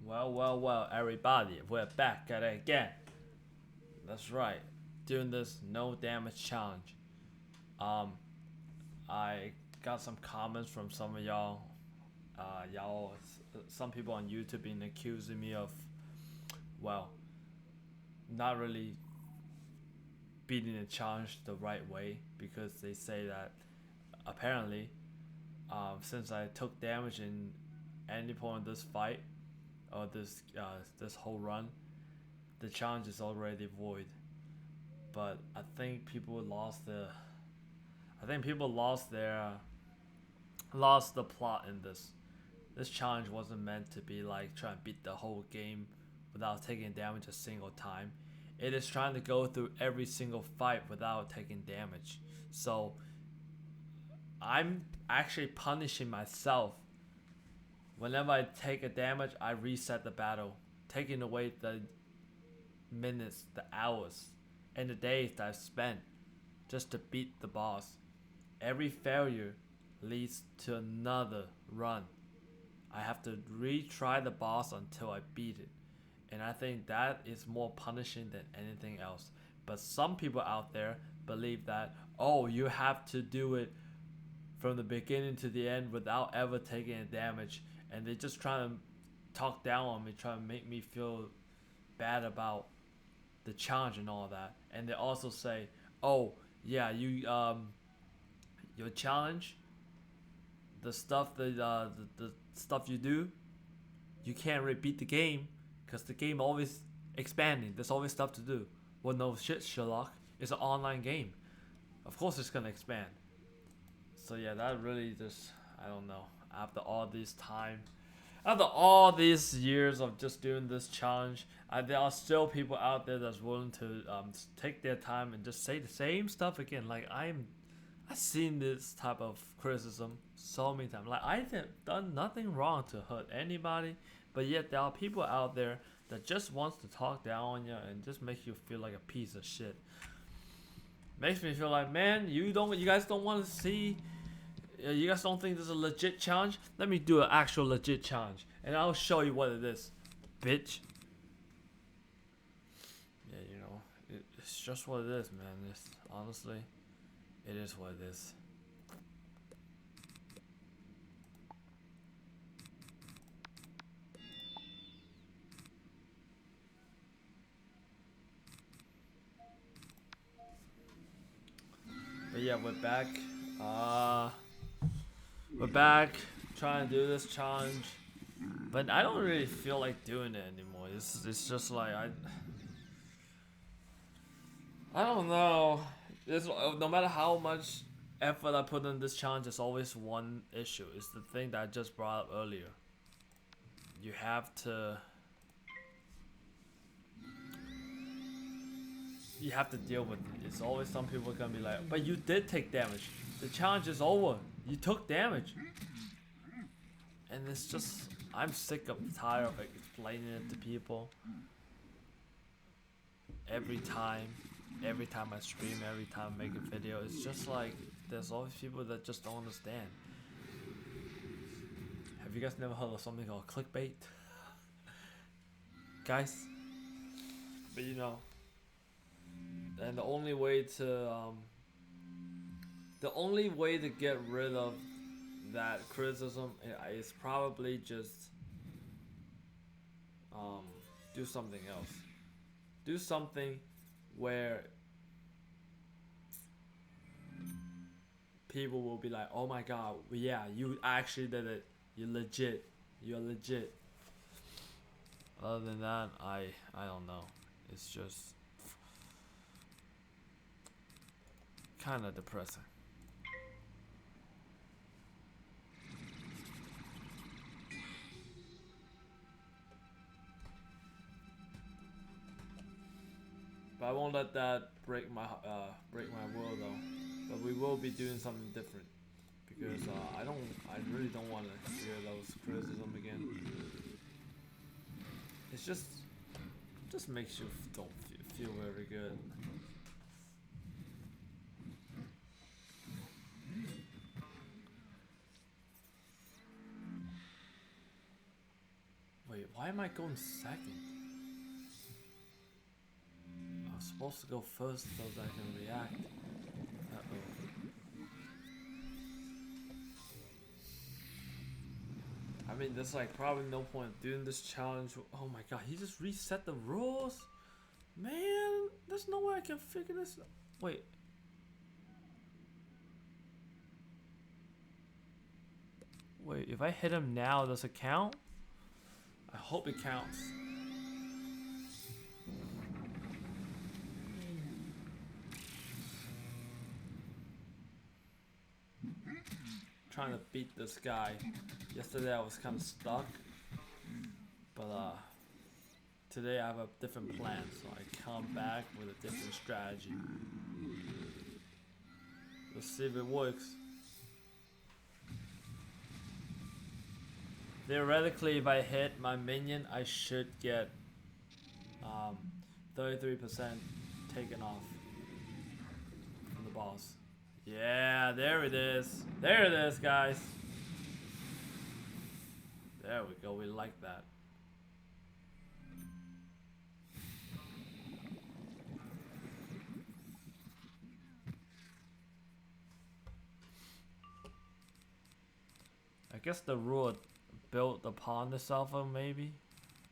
Well, everybody, we're back at it again. That's right, doing this no damage challenge. Um, I got some comments from some of y'all. Some people on YouTube been accusing me of, well, not really beating the challenge the right way because they say that apparently, since I took damage in any point of this fight or this whole run, the challenge is already void. But I think people lost the. I think people lost the plot in this. This challenge wasn't meant to be like trying to beat the whole game without taking damage a single time. It is trying to go through every single fight without taking damage. So I'm actually punishing myself. Whenever I take a damage, I reset the battle, taking away the minutes, the hours, and the days that I've spent just to beat the boss. Every failure leads to another run. I have to retry the boss until I beat it. And I think that is more punishing than anything else. But some people out there believe that, oh, you have to do it from the beginning to the end without ever taking a damage. And they just try to talk down on me, try to make me feel bad about the challenge and all that. And they also say, oh, yeah, your challenge, the stuff the stuff you do, you can't repeat the game because the game always expanding. There's always stuff to do. Well, no shit, Sherlock. It's an online game. Of course, it's gonna expand. So yeah, that really just, I don't know. After all these years of just doing this challenge, there are still people out there that's willing to take their time and just say the same stuff again. Like I've seen this type of criticism so many times. Like I've done nothing wrong to hurt anybody, but yet there are people out there that just wants to talk down on you and just make you feel like a piece of shit. Makes me feel like, man, you guys don't want to see. You guys don't think this is a legit challenge? Let me do an actual legit challenge, and I'll show you what it is, bitch. Yeah, it's just what it is, man. Honestly, it is what it is. But yeah, we're back. We're back trying to do this challenge, but I don't really feel like doing it anymore. It's just like I don't know. No matter how much effort I put in this challenge, there's always one issue. It's the thing that I just brought up earlier. You have to deal with it. It's always some people are gonna be like, but you did take damage. The challenge is over. You took damage. And it's just, I'm sick of tired of explaining it to people. Every time I stream, every time I make a video, it's just like, there's always people that just don't understand. Have you guys never heard of something called clickbait? Guys? But and the only way to get rid of that criticism is probably just do something else. Do something where people will be like, oh my god, yeah, you actually did it. You're legit. Other than that, I don't know. It's just kind of depressing. But I won't let that break my will though. But we will be doing something different because I really don't want to hear those criticism again. It's just makes you don't feel very good. Wait, why Why am I going second? I was supposed to go first so that I can react. I mean, there's like probably no point doing this challenge. Oh my god, he just reset the rules? Man, there's no way I can figure this out. Wait. Wait, if I hit him now, does it count? I hope it counts. Trying to beat this guy. Yesterday I was kind of stuck, but today I have a different plan, so I come back with a different strategy. Let's see if it works. Theoretically, if I hit my minion, I should get 33% taken off from the boss. Yeah, there it is. There it is, guys. There we go. We like that. I guess the rule built upon this alpha, maybe?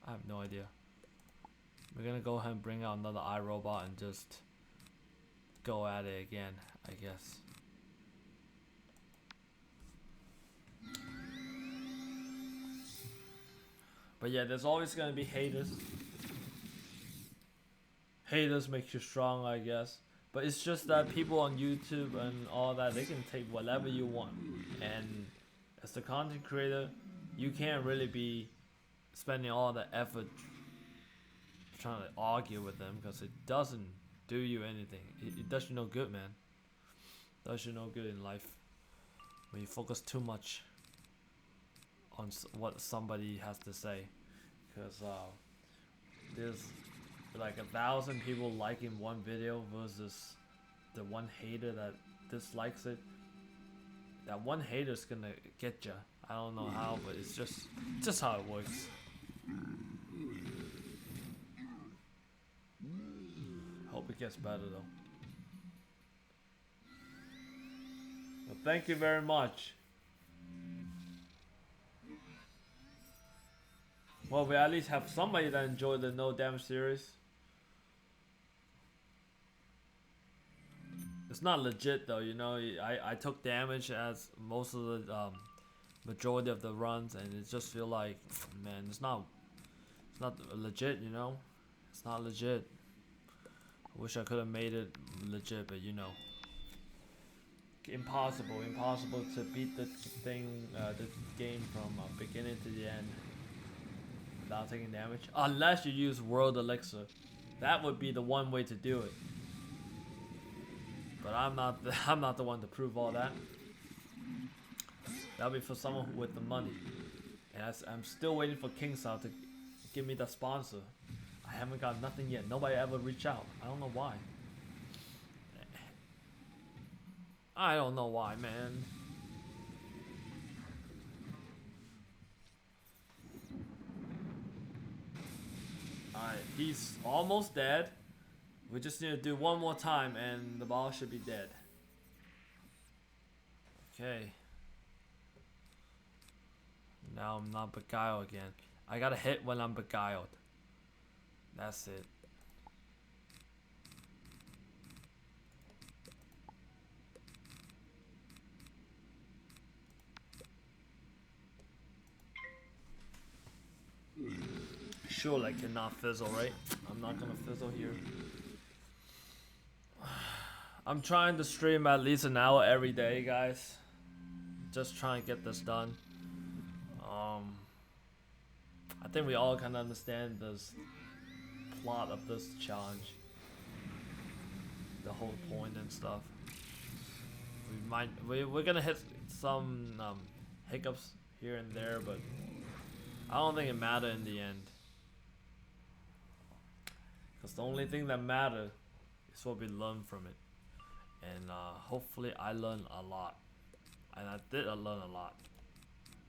I have no idea. We're gonna go ahead and bring out another iRobot and just go at it again, I guess. But yeah, there's always gonna be haters. Haters make you strong, I guess. But it's just that people on YouTube and all that, they can take whatever you want. And as the content creator, you can't really be spending all the effort trying to argue with them, because it doesn't do you anything. It does you no good, man. It does you no good in life when you focus too much on what somebody has to say, because there's like 1,000 people liking one video versus the one hater that dislikes it. That one hater's gonna get ya. I don't know how, but it's just how it works. Hope it gets better though. Well, thank you very much. Well, we at least have somebody that enjoyed the no damage series. It's not legit though, you know. I took damage as most of the majority of the runs, and it just feel like, man, it's not legit, you know. It's not legit. I wish I could have made it legit, but you know, impossible to beat the thing, the game from beginning to the end without taking damage, unless you use World Elixir. That would be the one way to do it. But I'm not the one to prove all that. That'll be for someone with the money. And I'm still waiting for KingSound to give me the sponsor. I haven't got nothing yet. Nobody ever reached out. I don't know why. I don't know why, man. Alright, he's almost dead. We just need to do one more time and the ball should be dead. Okay. Now I'm not beguiled again. I gotta hit when I'm beguiled. That's it. Surely I cannot fizzle, right? I'm not gonna fizzle here. I'm trying to stream at least an hour every day, guys. Just trying to get this done. I think we all kind of understand this plot of this challenge, the whole point and stuff. We're gonna hit some hiccups here and there, but I don't think it matters in the end. Because the only thing that matters is what we learn from it. And hopefully I learned a lot. And I did learn a lot.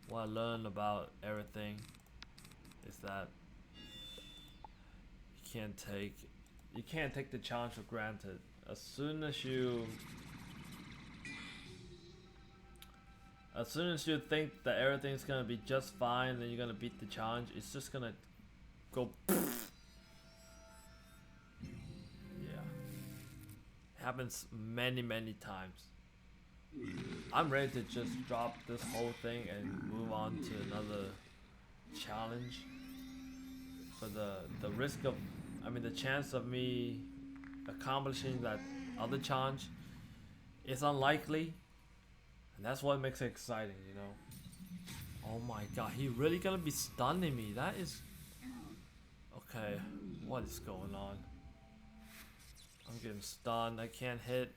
What I learned about everything is that can't take the challenge for granted. As soon as you think that everything's gonna be just fine, then you're gonna beat the challenge, it's just gonna go. Yeah, happens many times. I'm ready to just drop this whole thing and move on to another challenge. For the risk of, the chance of me accomplishing that other challenge is unlikely, and that's what makes it exciting, you know. Oh my god, he really gonna be stunning me? That is okay. What is going on? I'm getting stunned. I can't hit.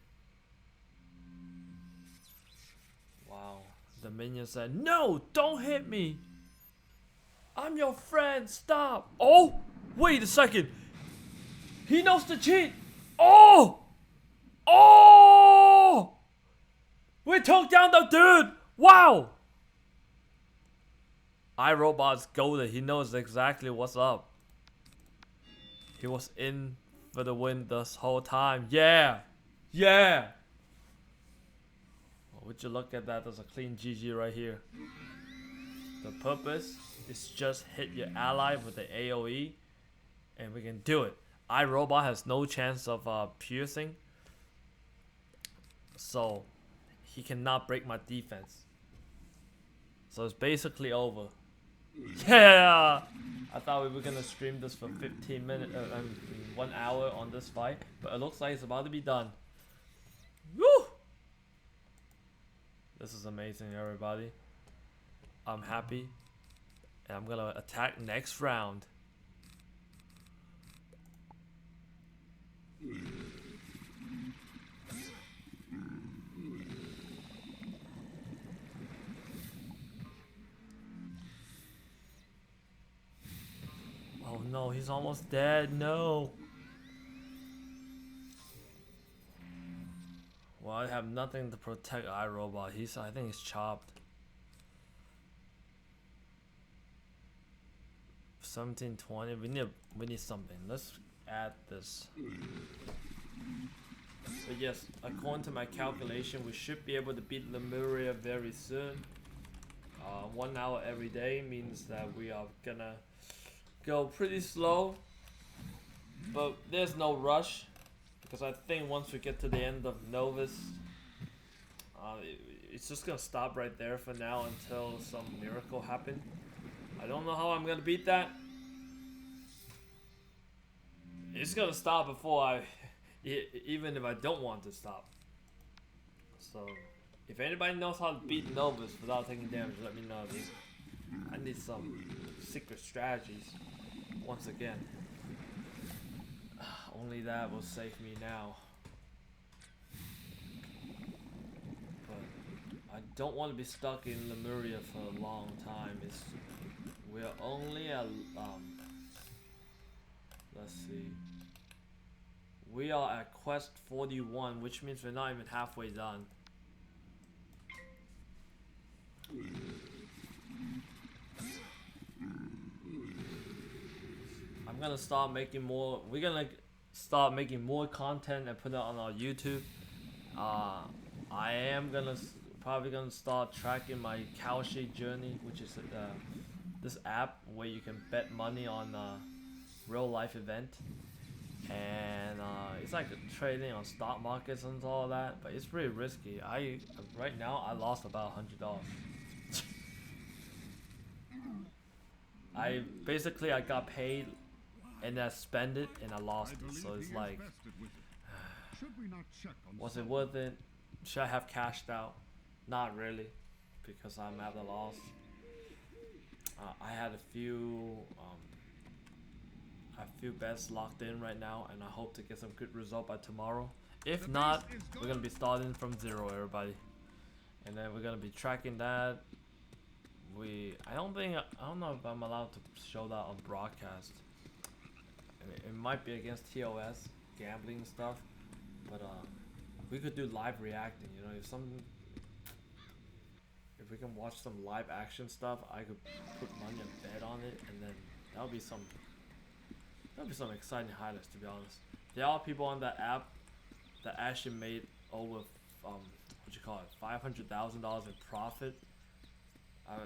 Wow. The minion said, "No, don't hit me. I'm your friend. Stop." Oh, wait a second. He knows the cheat. Oh, oh. We took down the dude. Wow. iRobot's goaded. He knows exactly what's up. He was in for the win this whole time. Yeah. Yeah. Would you look at that? There's a clean GG right here. The purpose is just hit your ally with the AoE, and we can do it. iRobot has no chance of piercing, so he cannot break my defense. So it's basically over. Yeah! I thought we were gonna stream this for 15 minutes, 1 hour on this fight, but it looks like it's about to be done. Woo! This is amazing, everybody. I'm happy, and I'm gonna attack next round. Oh no, he's almost dead. No. Well, I have nothing to protect iRobot. I think he's chopped. 1720. We need something. Let's add this. But yes, according to my calculation, we should be able to beat Lemuria very soon. 1 hour every day means that we are gonna go pretty slow, but there's no rush, because I think once we get to the end of Novus, it's just gonna stop right there for now until some miracle happens. I don't know how I'm gonna beat that. It's gonna stop before even if I don't want to stop. So if anybody knows how to beat Novus without taking damage, let me know. I need some secret strategies. Once again, only that will save me now. But I don't want to be stuck in Lemuria for a long time. We're only at let's see. We are at quest 41, which means we're not even halfway done. I'm gonna start making more. We're gonna start making more content and put it on our YouTube. I am probably gonna start tracking my Cowshade journey, which is this app where you can bet money on real life event, and it's like trading on stock markets and all that, but it's pretty risky. Right now I lost about $100. I got paid and I spent it and I lost it, so it's like, was it worth it? Should I have cashed out? Not really, because I'm at a loss. I had a few bets locked in right now, and I hope to get some good result by tomorrow. If not, we're gonna be starting from zero, everybody, and then we're gonna be tracking that. I don't know if I'm allowed to show that on broadcast. It might be against TOS gambling stuff, but we could do live reacting. You know, if we can watch some live action stuff, I could put money and bet on it, and then that'll be There'll be some exciting highlights, to be honest. There are people on that app that actually made over what you call it, $500,000 in profit.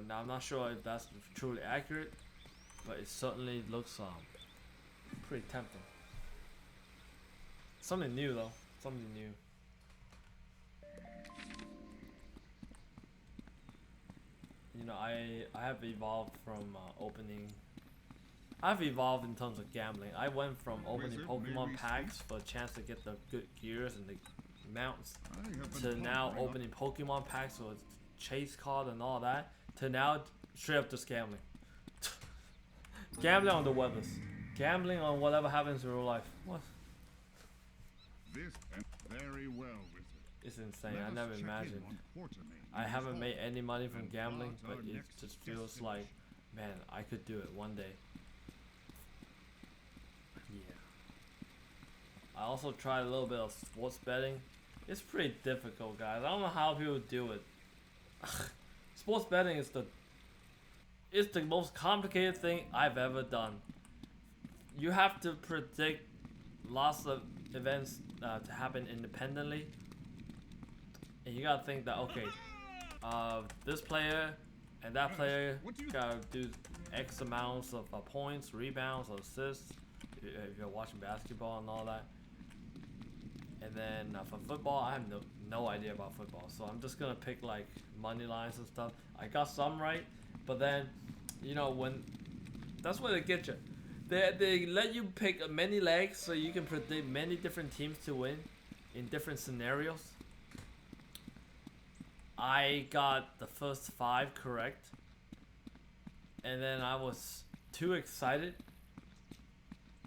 Now I'm not sure if that's truly accurate, but it certainly looks pretty tempting. Something new though, something new. You know, I have evolved from opening. I've evolved in terms of gambling. I went from opening Pokemon packs for a chance to get the good gears and the mounts, to now opening Pokemon packs with chase card and all that, to now straight up just gambling. Gambling on the weathers. Gambling on whatever happens in real life. What? This very well, Wizard. It's insane. I never imagined. I haven't made any money from gambling, but it just feels like, man, I could do it one day. Yeah. I also tried a little bit of sports betting. It's pretty difficult, guys. I don't know how people do it. Sports betting is the most complicated thing I've ever done. You have to predict lots of events to happen independently, and you gotta think that, okay, this player and that player gotta do X amounts of points, rebounds, or assists if you're watching basketball and all that. And then for football, I have no idea about football, so I'm just gonna pick like money lines and stuff. I got some right, but then, you know, when that's where they get you. They let you pick many legs so you can predict many different teams to win in different scenarios. I got the first 5 correct, and then I was too excited.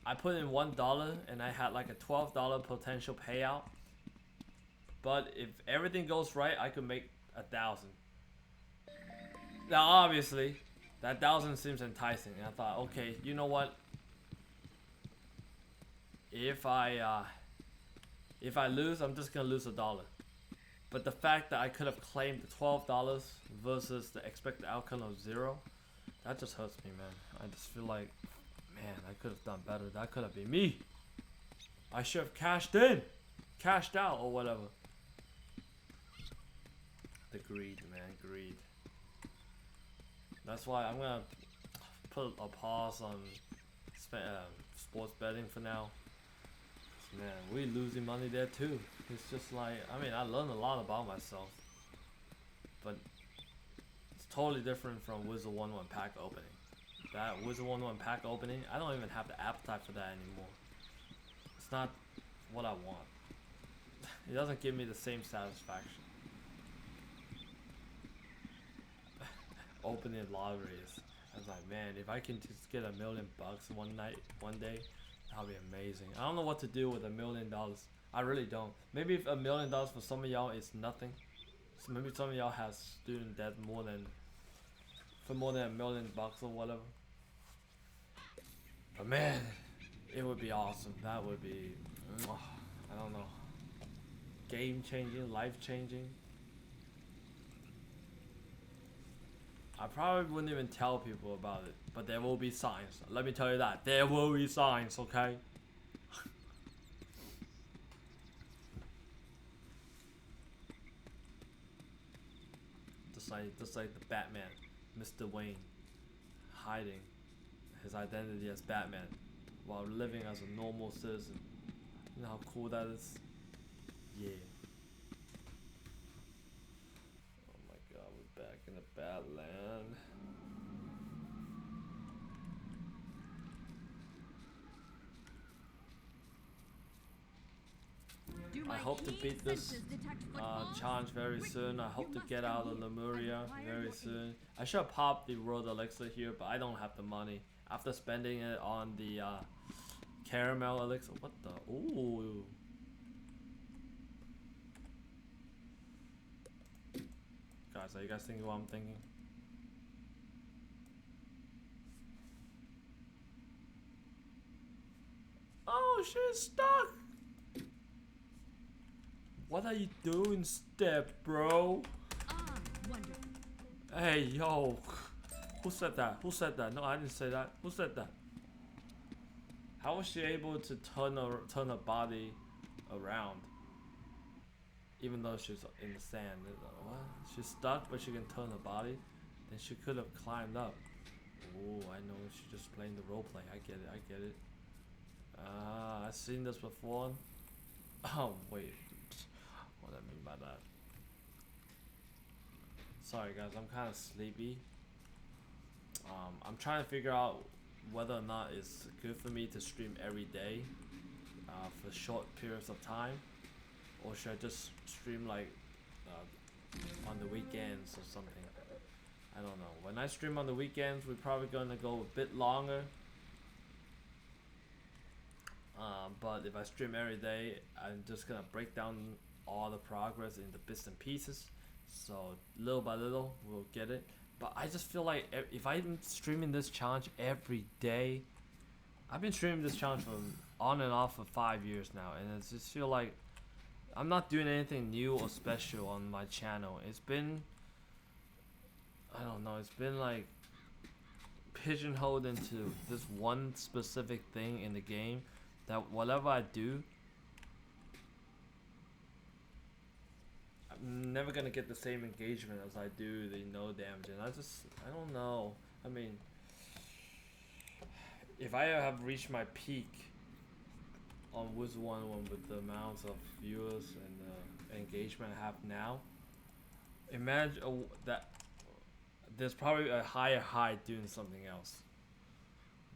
I put in $1 and I had like a $12 potential payout. But if everything goes right, I could make 1,000. Now obviously, that 1,000 seems enticing, and I thought, okay, you know what? If I lose, I'm just gonna lose $1. But the fact that I could have claimed the $12 versus the expected outcome of 0, that just hurts me, man. I just feel like, man, I could have done better. That could have been me. I should have cashed out, or whatever. The greed, man, greed. That's why I'm gonna put a pause on sports betting for now. Man, we losing money there too. It's just like, I mean, I learned a lot about myself, but it's totally different from Wizard101 pack opening. That Wizard101 pack opening, I don't even have the appetite for that anymore. It's not what I want. It doesn't give me the same satisfaction. Opening lotteries, I was like, man, if I can just get $1 million one day, that'll be amazing. I don't know what to do with $1 million. I really don't. Maybe if $1 million for some of y'all is nothing. So maybe some of y'all has student debt more than $1 million or whatever. But man, it would be awesome. That would be, I don't know, game changing, life changing. I probably wouldn't even tell people about it, but there will be signs. Let me tell you that. There will be signs, okay? just like the Batman, Mr. Wayne, hiding his identity as Batman while living as a normal citizen. You know how cool that is? Yeah. Back in the Badland. I hope to beat this challenge very soon. I hope to get out of Lemuria very soon. I should have popped the World Elixir here, but I don't have the money. After spending it on the Caramel Elixir. What the? Ooh. Guys, are you guys thinking what I'm thinking? Oh, she's stuck! What are you doing, Step, bro? Hey, yo. Who said that? Who said that? No, I didn't say that. Who said that? How was she able to turn her body around, even though she's in the sand? What? She's stuck, but she can turn her body. Then she could have climbed up. Oh, I know. She's just playing the role play. I get it. I get it. I've seen this before. Oh wait, what do I mean by that? Sorry guys, I'm kind of sleepy. I'm trying to figure out whether or not it's good for me to stream every day for short periods of time, or should I just stream like on the weekends or something. I don't know. When I stream on the weekends, we're probably gonna go a bit longer. But if I stream every day, I'm just gonna break down all the progress into bits and pieces. So little by little, we'll get it. But I just feel like if I'm streaming this challenge every day, I've been streaming this challenge for on and off for 5 years now, and I just feel like I'm not doing anything new or special on my channel. It's been, I don't know, it's been like pigeonholed into this one specific thing in the game that whatever I do, I'm never gonna get the same engagement as I do the no damage. And I don't know. I mean, if I have reached my peak on Wizard101 with the amounts of viewers and engagement I have now, imagine that there's probably a higher high doing something else.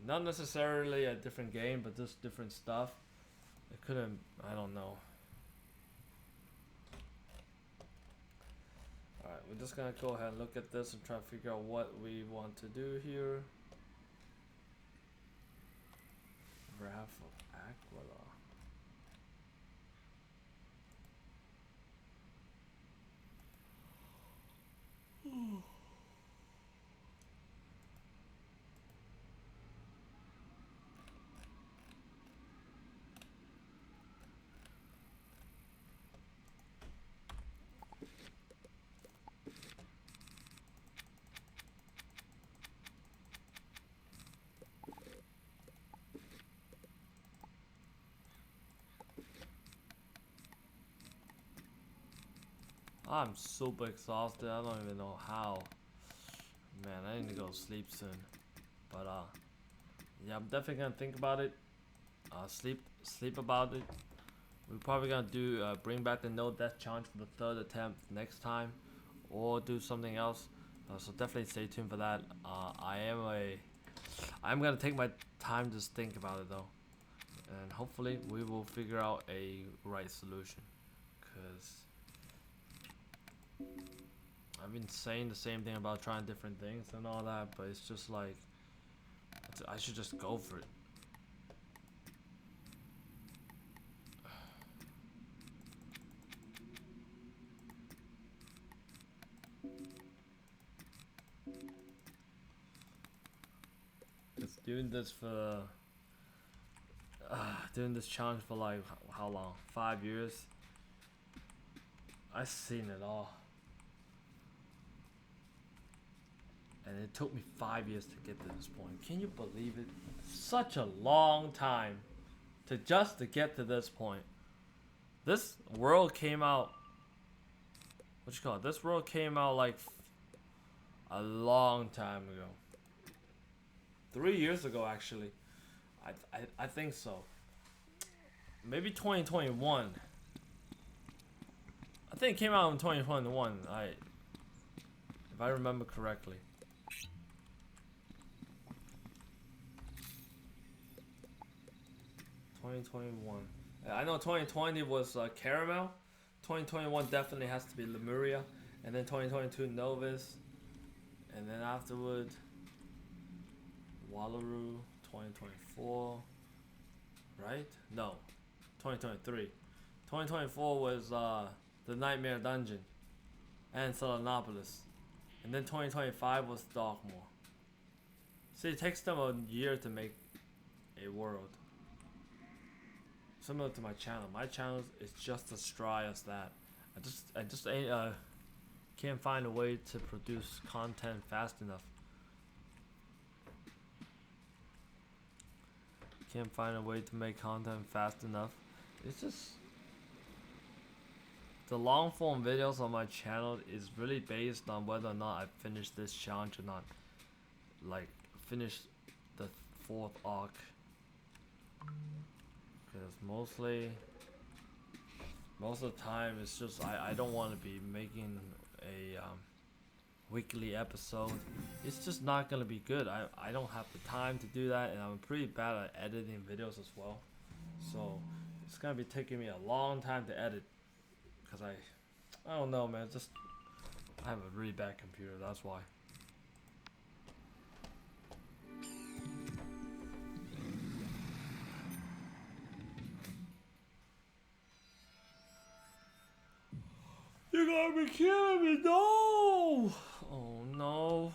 Not necessarily a different game, but just different stuff. It couldn't, I don't know. Alright, we're just gonna go ahead and look at this and try to figure out what we want to do here. Wrath of Aquila. I'm super exhausted. I don't even know how. Man, I need to go to sleep soon. But yeah, I'm definitely gonna think about it. Sleep about it. We're probably gonna do bring back the no death challenge for the third attempt next time, or do something else. So definitely stay tuned for that. I'm gonna take my time to think about it though, and hopefully we will figure out a right solution. Cause I've been saying the same thing about trying different things and all that, but it's just like I should just go for it. It's doing this challenge for like how long? 5 years. I've seen it all. And it took me 5 years to get to this point. Can you believe it? Such a long time to get to this point. This world came out, what you call it? This world came out like a long time ago. 3 years ago actually. I think so. Maybe 2021. I think it came out in 2021. If I remember correctly. 2021. I know 2020 was Caramel. 2021 definitely has to be Lemuria. And then 2022 Novus. And then afterward Wallaroo. 2024. Right? No. 2023. 2024 was the Nightmare Dungeon and Selenopolis. And then 2025 was Darkmoor. See, it takes them a year to make a world. Similar to my channel. My channel is just as dry as that. I just can't find a way to produce content fast enough. can't find a way to make content fast enough. It's just the long form videos on my channel is really based on whether or not I finish this challenge or not. Like finish the 4th arc. Because most of the time it's just I don't want to be making a weekly episode. It's just not gonna be good. I don't have the time to do that, and I'm pretty bad at editing videos as well. So it's gonna be taking me a long time to edit because I don't know, man. Just I have a really bad computer. That's why. You gotta be kidding me! No! Oh no.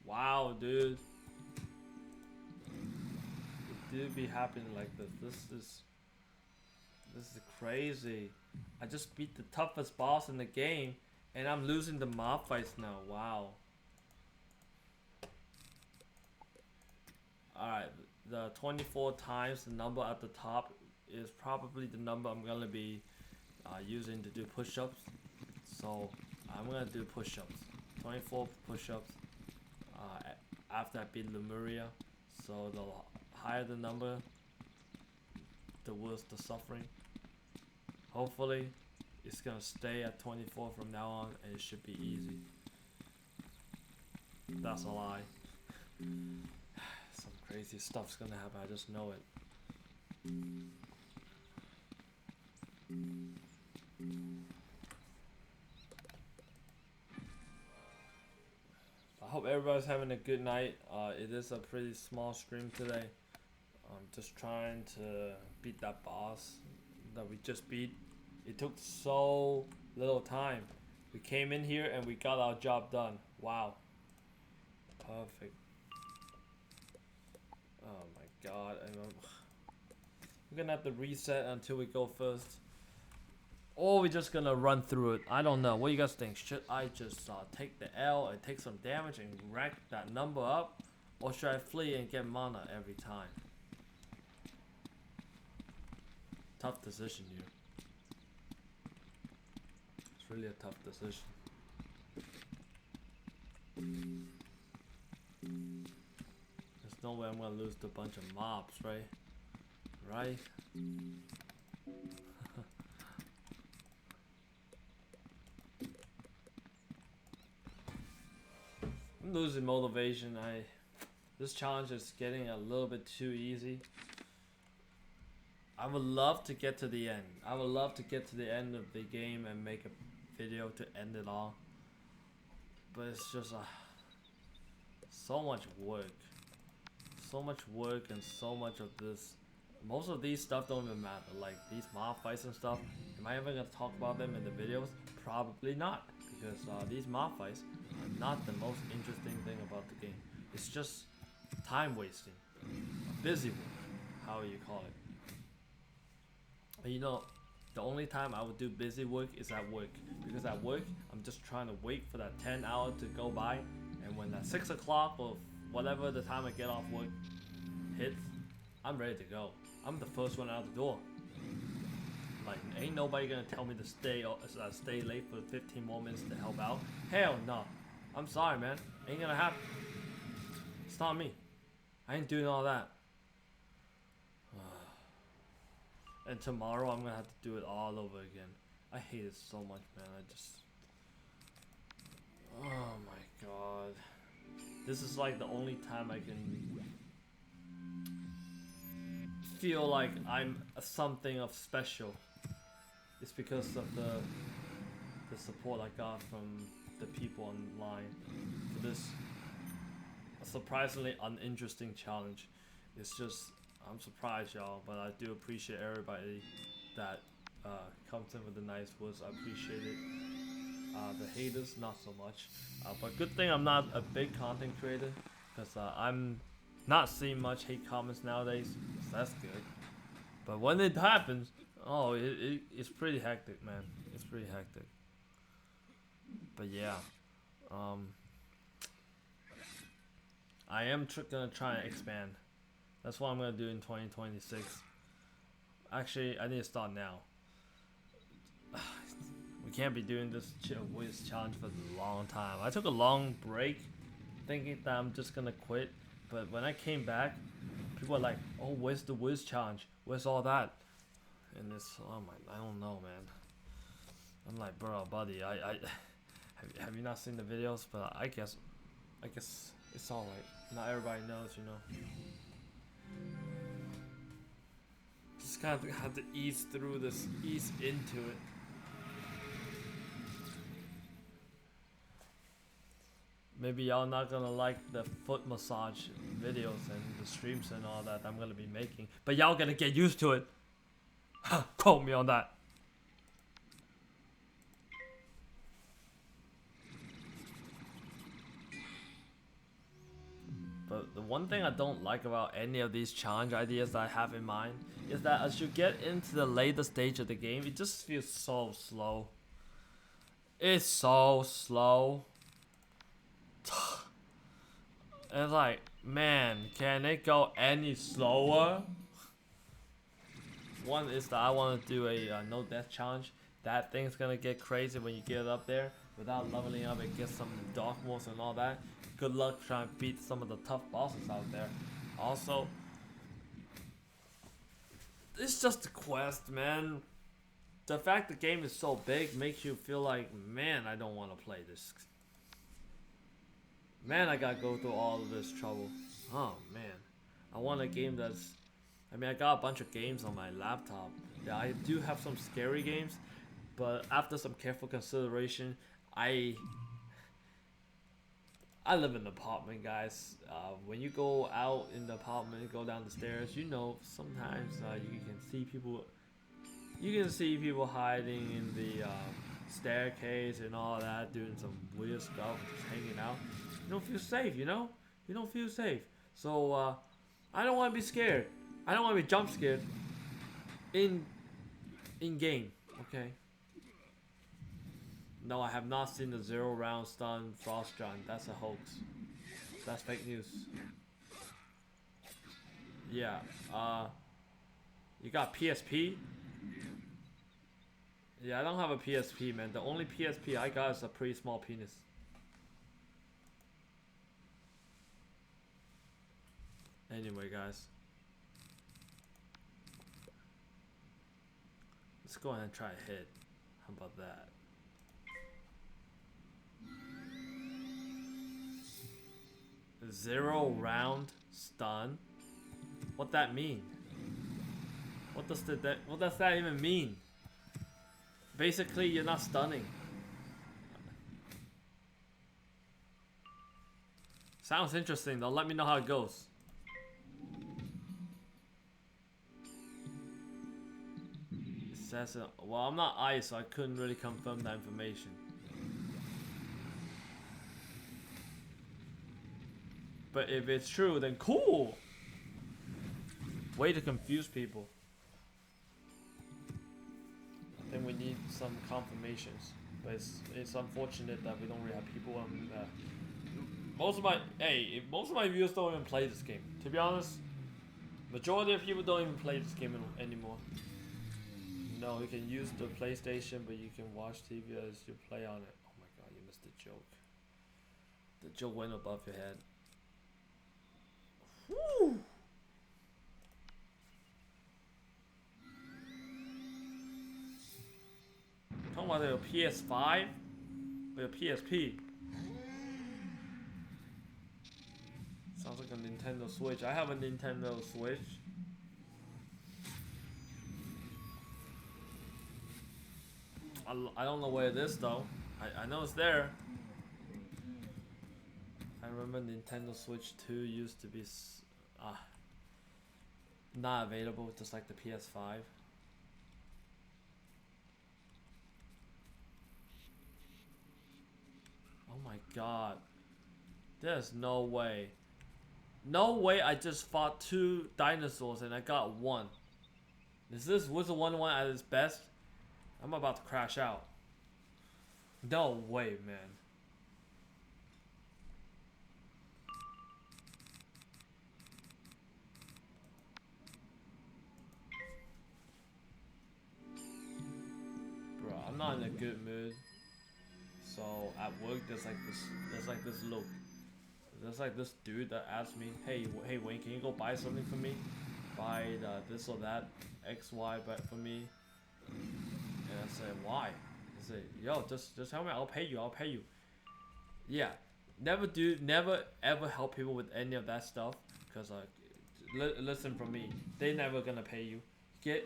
Wow, dude. It did be happening like this. This is crazy. I just beat the toughest boss in the game, and I'm losing the mob fights now. Wow. Alright, the 24 times the number at the top is probably the number I'm gonna be using to do push-ups. So I'm gonna do push-ups. 24 push-ups after I beat Lemuria. So the higher the number, the worse the suffering. Hopefully it's gonna stay at 24 from now on, and it should be easy. That's a lie. Some crazy stuff's gonna happen, I just know it. I hope everybody's having a good night. It is a pretty small stream today. I'm just trying to beat that boss that we just beat. It took so little time. We came in here and we got our job done. Wow. Perfect. Oh my god. I'm gonna have to reset until we go first. Or we're just gonna run through it. I don't know. What do you guys think? Should I just take the L and take some damage and rack that number up? Or should I flee and get mana every time? Tough decision here. It's really a tough decision. There's no way I'm gonna lose to a bunch of mobs, right? Right? I'm losing motivation. This challenge is getting a little bit too easy. I would love to get to the end. I would love to get to the end of the game and make a video to end it all. But it's just so much work. So much work and so much of this. Most of these stuff don't even matter. Like these mob fights and stuff. Am I ever going to talk about them in the videos? Probably not. Because these mob fights are not the most interesting thing about the game. It's just time wasting. Busy work. However you call it. You know, the only time I would do busy work is at work. Because at work, I'm just trying to wait for that 10 hour to go by. And when that 6 o'clock or whatever the time I get off work hits, I'm ready to go. I'm the first one out the door. Like, ain't nobody gonna tell me to stay late for 15 more minutes to help out. Hell no. I'm sorry, man. Ain't gonna happen. It's not me. I ain't doing all that. And tomorrow I'm gonna have to do it all over again. I hate it so much, man. Oh my god. This is like the only time I can feel like I'm something of special. It's because of the support I got from the people online for this surprisingly uninteresting challenge. It's just, I'm surprised, y'all, but I do appreciate everybody that comes in with the nice words. I appreciate it. The haters, not so much. But good thing I'm not a big content creator, because I'm not seeing much hate comments nowadays, so that's good. But when it happens, Oh, it's pretty hectic, man. It's pretty hectic. But yeah, um, I am gonna try and expand. That's what I'm gonna do in 2026. Actually, I need to start now. We can't be doing this Wiz challenge for a long time. I took a long break, thinking that I'm just gonna quit. But when I came back, people are like, "Oh, where's the Wiz challenge? Where's all that?" And it's, oh my, I don't know, man. I'm like, bro, buddy, have you not seen the videos? But I guess it's all right. Not everybody knows, you know. Just kind of have to ease through this, ease into it. Maybe y'all not gonna like the foot massage videos and the streams and all that I'm gonna be making, but y'all gonna get used to it. Quote me on that. But the one thing I don't like about any of these challenge ideas that I have in mind is that as you get into the later stage of the game, it just feels so slow. It's so slow. And like, man, can it go any slower? One is that I want to do a no death challenge. That thing's gonna get crazy when you get up there without leveling up and get some dark modes and all that. Good luck trying to beat some of the tough bosses out there. Also, it's just a quest, man. The fact the game is so big makes you feel like, man, I don't want to play this. Man, I gotta go through all of this trouble. Oh man, I want a game that's, I mean, I got a bunch of games on my laptop. Yeah, I do have some scary games, but after some careful consideration, I live in an apartment, guys. When you go out in the apartment, go down the stairs, you know, sometimes you can see people. You can see people hiding in the staircase and all that, doing some weird stuff, just hanging out. You don't feel safe, you know? You don't feel safe. So, I don't want to be scared. I don't want to be jump scared in game, okay? No, I have not seen the 0-round stun frost giant. That's a hoax. That's fake news. Yeah, you got PSP? Yeah, I don't have a PSP, man. The only PSP I got is a pretty small penis. Anyway, guys. Let's go ahead and try a hit. How about that? Zero round stun? What that mean? What does that even mean? Basically, you're not stunning. Sounds interesting though. Let me know how it goes. It says, well, I'm not ice, so I couldn't really confirm that information. But if it's true, then cool. Way to confuse people. I think we need some confirmations, but it's unfortunate that we don't really have people on most of my viewers don't even play this game. To be honest, majority of people don't even play this game anymore. No, you can use the PlayStation, but you can watch TV as you play on it. Oh my god, you missed the joke. The joke went above your head. Woo! Talking about a PS5 or a PSP. Sounds like a Nintendo Switch. I have a Nintendo Switch. I don't know where it is though. I know it's there. I remember Nintendo Switch 2 used to be not available, just like the PS5. Oh my god. There's no way. No way I just fought 2 dinosaurs and I got 1. Is this Wizard101 at its best? I'm about to crash out. No way, man. Bro, I'm not in a good mood. So at work, there's like this dude that asked me, hey Wayne, can you go buy something for me? Buy this or that X Y, but for me. And I said, why? He said, yo, just help me. I'll pay you. Yeah, never ever help people with any of that stuff, cause listen from me, they never gonna pay you.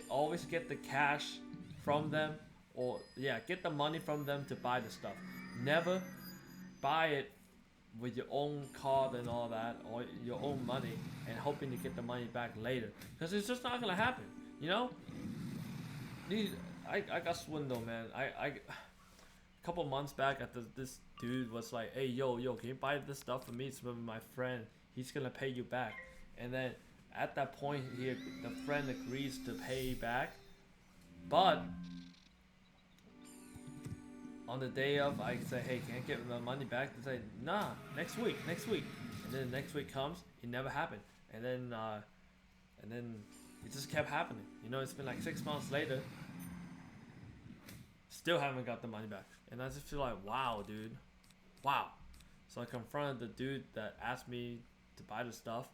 Always get the cash from them, or yeah, get the money from them to buy the stuff. Never buy it with your own card and all that, or your own money, and hoping to get the money back later, because it's just not gonna happen. You know, I got swindled, man. A couple months back, this dude was like, hey, yo, can you buy this stuff for me? It's with my friend. He's gonna pay you back. And then at that point, the friend agrees to pay back, but on the day of, I say, hey, can I get my money back? They say, nah, next week. And then the next week comes, it never happened. And then it just kept happening. You know, it's been like 6 months later, still haven't got the money back. And I just feel like, wow, dude, wow. So I confronted the dude that asked me to buy the stuff,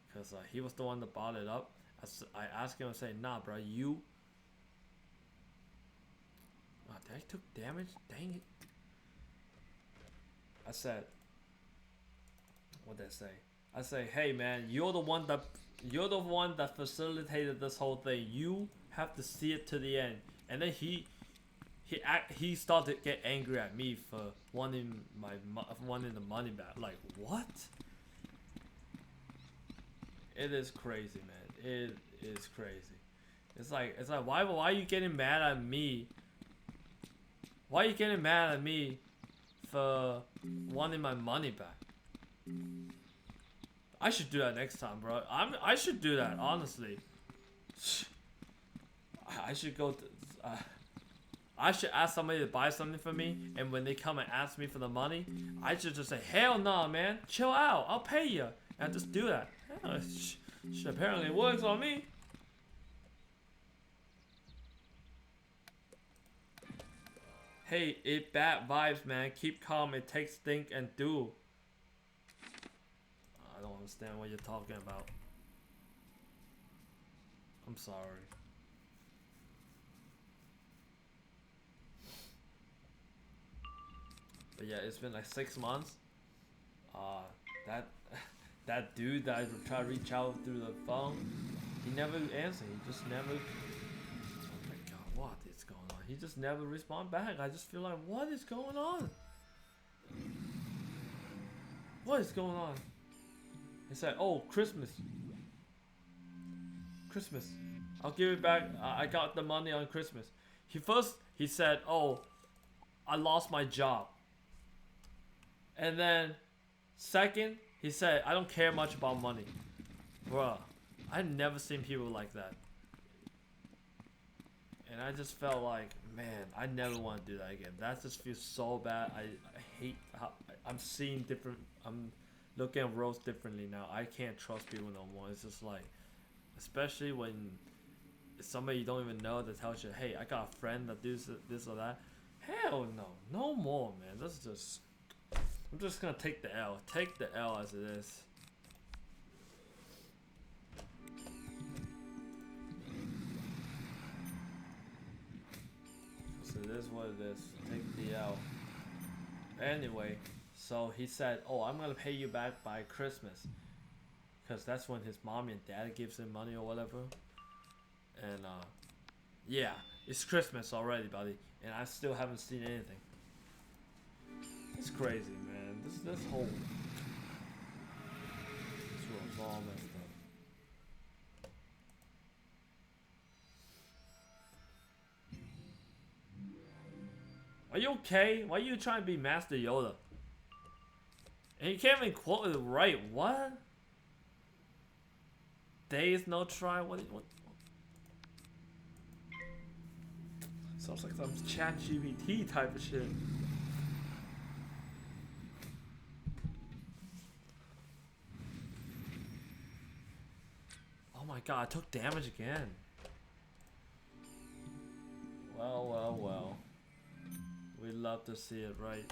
because he was the one that bought it up. I asked him, I say, nah, bro, you. Oh, did I took damage? Dang it. I said, what did I say? I say, hey man, you're the one that facilitated this whole thing. You have to see it to the end. And then he started to get angry at me for wanting the money back. Like, what? It is crazy, man. It is crazy. It's like why are you getting mad at me? Why are you getting mad at me for wanting my money back? I should do that next time, bro. I should do that, honestly. I should go to, I should ask somebody to buy something for me, and when they come and ask me for the money, I should just say, hell nah, man, chill out, I'll pay you. And just do that. Apparently works on me. Hey, it bad vibes, man. Keep calm. It takes think and do. I don't understand what you're talking about. I'm sorry. But yeah, it's been like 6 months. That dude that I tried to reach out through the phone, he never answered. He just never. Oh my god, what is going on? He just never respond back. I just feel like, what is going on? What is going on? He said, oh, Christmas. I'll give it back. I got the money on Christmas. He said, oh, I lost my job. And then second, he said, I don't care much about money. Bruh, I've never seen people like that. And I just felt like, man, I never want to do that again. That just feels so bad. I hate how I'm seeing different, I'm looking at roles differently now. I can't trust people no more. It's just like, especially when it's somebody you don't even know that tells you, hey, I got a friend that does this or that. Hell no. No more, man. That's just, I'm just gonna take the L. Take the L as it is. So it is what it is. Take the L. Anyway, so he said, oh, I'm gonna pay you back by Christmas. Because that's when his mom and dad gives him money or whatever. And yeah, it's Christmas already, buddy. And I still haven't seen anything. It's crazy, man. This whole world's all messed up. Are you okay? Why are you trying to be Master Yoda? And you can't even quote it right. What? There is no try. What? Sounds like some chat GPT type of shit. Oh my god, I took damage again. Well, well, well. We love to see it, right?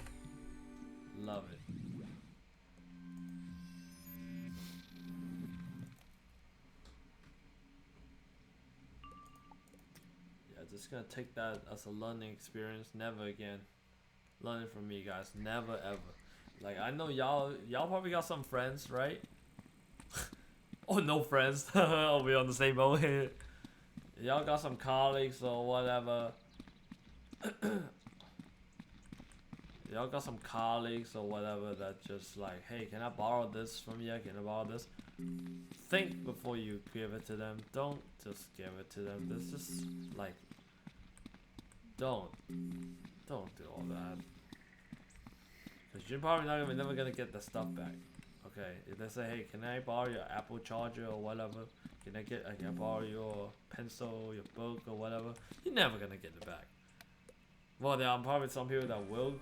Love it. Yeah, just gonna take that as a learning experience. Never again. Learning from me, guys. Never ever. Like, I know y'all probably got some friends, right? Oh, no friends. I'll be on the same boat. Y'all got some colleagues or whatever. Y'all got some colleagues or whatever that just like, hey, can I borrow this from you? Can I borrow this? Think before you give it to them. Don't just give it to them. This just like, don't do all that. Cause you're probably never gonna get the stuff back. Okay, if they say, hey, can I borrow your Apple charger or whatever? Can I borrow your pencil, your book or whatever? You're never gonna get it back. Well, there are probably some people that will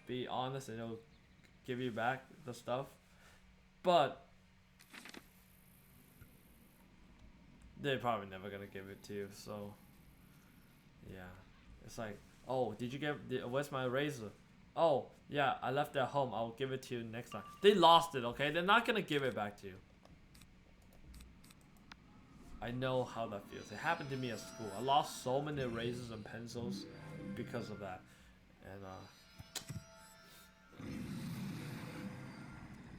be honest and they'll give you back the stuff, but they're probably never gonna give it to you. So yeah, it's like, oh, where's my razor? Oh yeah, I left it at home. I'll give it to you next time. They lost it. Okay, they're not gonna give it back to you. I know how that feels. It happened to me at school. I lost so many erasers and pencils because of that. And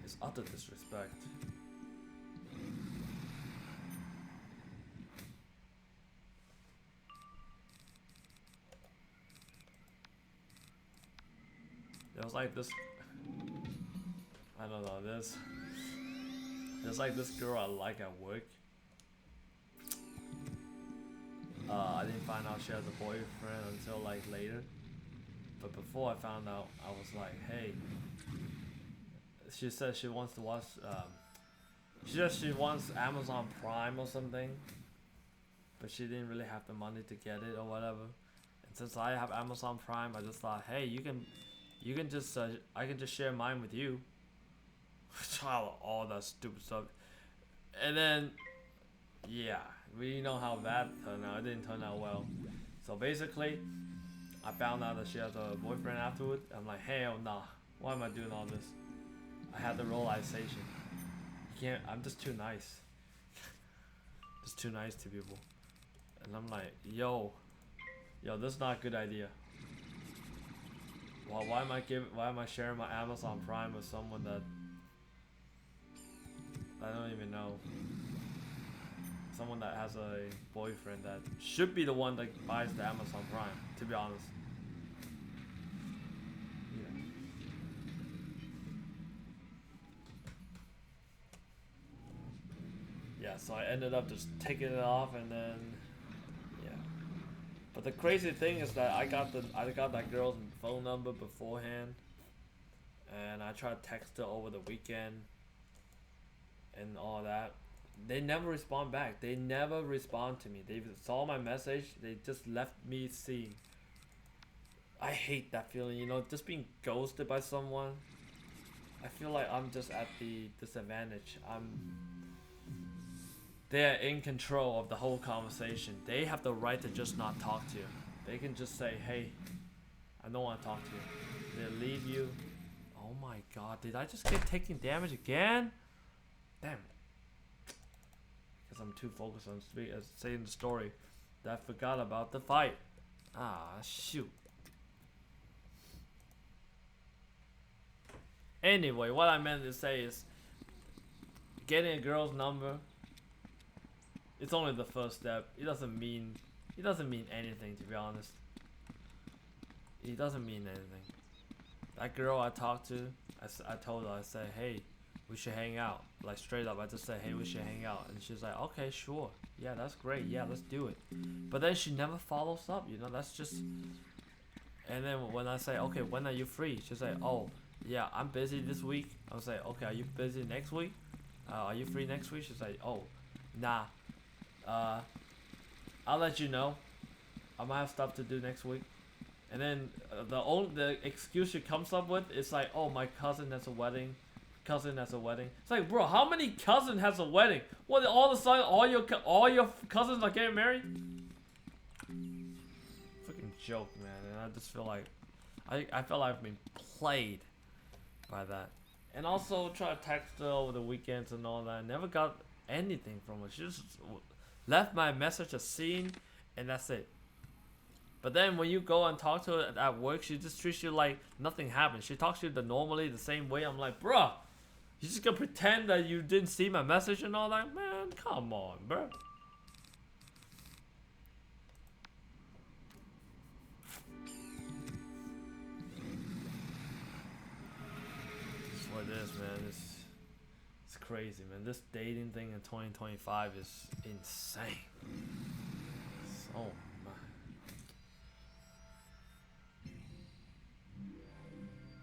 it's utter disrespect. There was like this, I don't know, there's like this girl I like at work. I didn't find out she has a boyfriend until like later. But before I found out, I was like, hey. She said she wants to watch, she wants Amazon Prime or something. But she didn't really have the money to get it or whatever. And since I have Amazon Prime, I just thought, hey, you can just, I can just share mine with you. Child, all that stupid stuff. And then, yeah, we know how that turned out. It didn't turn out well. So basically, I found out that she has a boyfriend afterward. I'm like, hell nah. Why am I doing all this? I had the realization. I'm just too nice. Just too nice to people. And I'm like, yo, this is not a good idea. Well, why am I sharing my Amazon Prime with someone that I don't even know? Someone that has a boyfriend that should be the one that buys the Amazon Prime, to be honest. Yeah, so I ended up just taking it off and then, yeah. But the crazy thing is that I got that girl's phone number beforehand, and I tried to text her over the weekend and all that. They never respond back. They never respond to me. They saw my message. They just left me see. I hate that feeling, you know, just being ghosted by someone. I feel like I'm just at the disadvantage. They're in control of the whole conversation. They have the right to just not talk to you. They can just say, hey, I don't want to talk to you. They leave you. Oh my god, did I just get taking damage again? Damn. Because I'm too focused on saying the story that I forgot about the fight. Ah, shoot. Anyway, what I meant to say is getting a girl's number, it's only the first step. It doesn't mean anything, to be honest. It doesn't mean anything. That girl I talked to, I told her, I said, hey, we should hang out. Like straight up, I just said, hey, we should hang out. And she's like, okay, sure. Yeah, that's great. Yeah, let's do it. But then she never follows up, you know, that's just... And then when I say, okay, when are you free? She's like, oh, yeah, I'm busy this week. I was like, okay, are you busy next week? Are you free next week? She's like, oh, nah. I'll let you know. I might have stuff to do next week. And then the excuse she comes up with is like, oh, my cousin has a wedding. Cousin has a wedding. It's like, bro, how many cousin has a wedding? What, all of a sudden all your cousins are getting married? Freaking joke, man. And I just feel like I feel like I've been played by that. And also try to text her over the weekends and all that. I never got anything from her. She just left my message as seen, and that's it. But then when you go and talk to her at work, she just treats you like nothing happened. She talks to you normally the same way. I'm like, bruh, you just gonna pretend that you didn't see my message and all that? Man, come on, bruh. That's what it is, man. It's crazy, man. This dating thing in 2025 is insane. So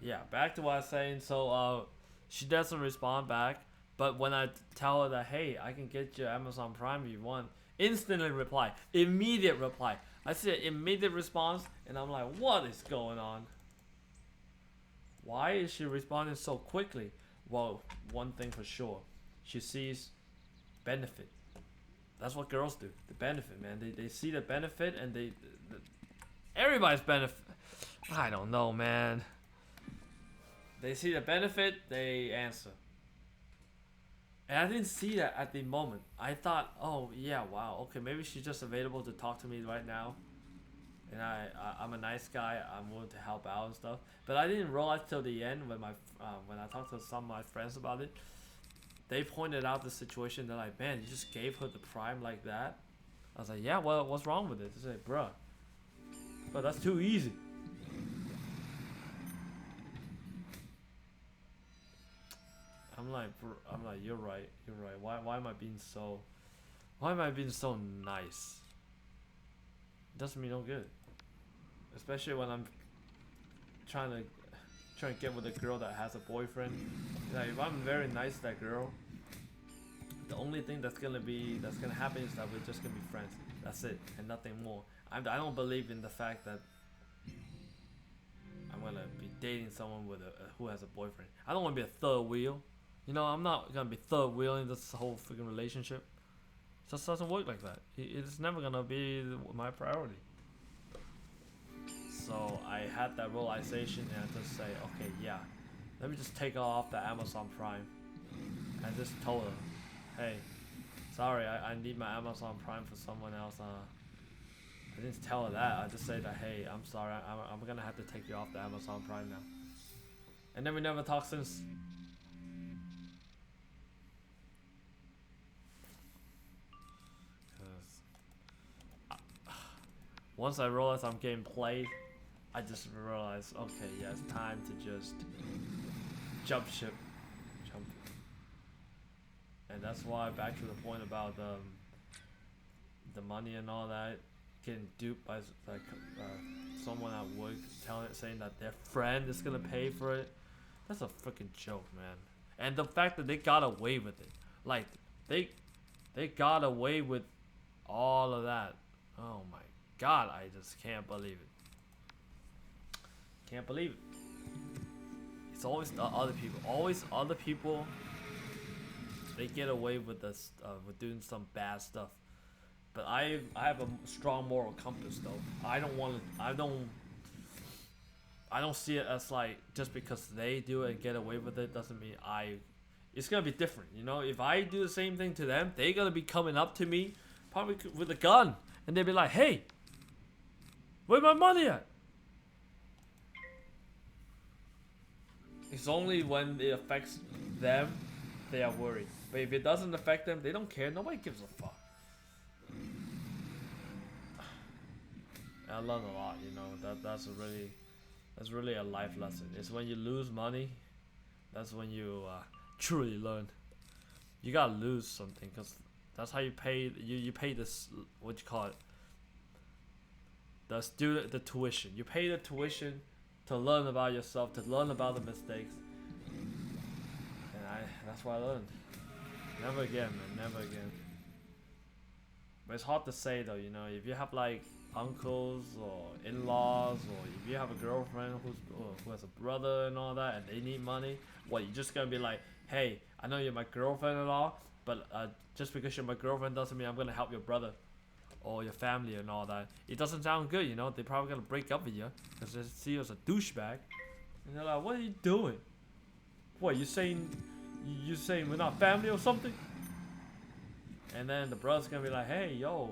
yeah, back to what I was saying. So she doesn't respond back, but when I tell her that, hey, I can get you Amazon Prime if you want, instantly reply, immediate reply. I see an immediate response, and I'm like, what is going on? Why is she responding so quickly? Well, one thing for sure, she sees benefit. That's what girls do. The benefit, man. They see the benefit, and everybody's benefit. I don't know, man. They see the benefit, they answer. And I didn't see that at the moment. I thought, oh yeah, wow, okay, maybe she's just available to talk to me right now. And I'm a nice guy. I'm willing to help out and stuff. But I didn't realize till the end when I talked to some of my friends about it. They pointed out the situation. They're like, man, you just gave her the Prime like that. I was like, yeah, well, what's wrong with it? They said, bruh, but that's too easy. I'm like, you're right. Why am I being so nice? It doesn't mean no good. Especially when I'm trying to get with a girl that has a boyfriend. Like, if I'm very nice to that girl, the only thing that's gonna happen is that we're just gonna be friends. That's it, and nothing more. I don't believe in the fact that I'm gonna be dating someone with who has a boyfriend. I don't want to be a third wheel. You know, I'm not gonna be third wheeling this whole freaking relationship. It just doesn't work like that. It's never gonna be my priority. So I had that realization, and I just say, okay, yeah, let me just take her off the Amazon Prime. I just told her, hey, sorry, I need my Amazon Prime for someone else. I didn't tell her that. I just said that, hey, I'm sorry, I'm gonna have to take you off the Amazon Prime now. And then we never talked since. Once I realized I'm getting played, I just realized, okay, yeah, it's time to just jump ship. And that's why, back to the point about the money and all that, getting duped by like someone at work saying that their friend is gonna pay for it. That's a freaking joke, man. And the fact that they got away with it, like they got away with all of that. Oh my God, I just can't believe it. Can't believe it. It's always the other people. Always other people. They get away with this, with doing some bad stuff. But I have a strong moral compass though. I don't see it as like just because they do it and get away with it doesn't mean it's gonna be different, you know. If I do the same thing to them, they're gonna be coming up to me, probably with a gun, and they'll be like, "Hey, where's my money at?" It's only when it affects them they are worried. But if it doesn't affect them, they don't care. Nobody gives a fuck. I learned a lot, you know. That's really a life lesson. It's when you lose money, that's when you truly learn. You gotta lose something, cause that's how you pay. You pay this, what you call it, the tuition. You pay the tuition to learn about yourself, to learn about the mistakes. And that's what I learned. Never again, man. Never again. But it's hard to say though, you know. If you have like uncles or in-laws, or if you have a girlfriend who has a brother and all that, and they need money, what, you just gonna be like, hey, I know you're my girlfriend and all, but just because you're my girlfriend doesn't mean I'm gonna help your brother or your family and all that. It doesn't sound good, you know. They're probably gonna break up with you because they see you as a douchebag, and they're like, what are you doing? What, you saying we're not family or something? And then the brother's gonna be like, hey, yo,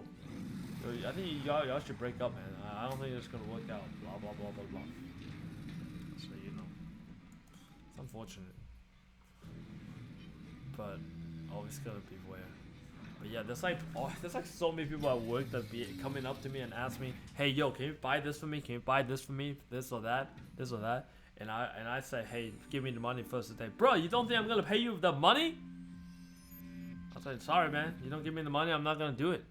I think y'all should break up, man. I don't think it's gonna work out. Blah blah blah blah blah. So you know, it's unfortunate, but always gonna beware. But yeah, there's like so many people at work that be coming up to me and ask me, hey, yo, can you buy this for me? Can you buy this for me? This or that, this or that. And I say, hey, give me the money first today. Bro, you don't think I'm gonna pay you the money? I say, sorry, man. You don't give me the money, I'm not gonna do it.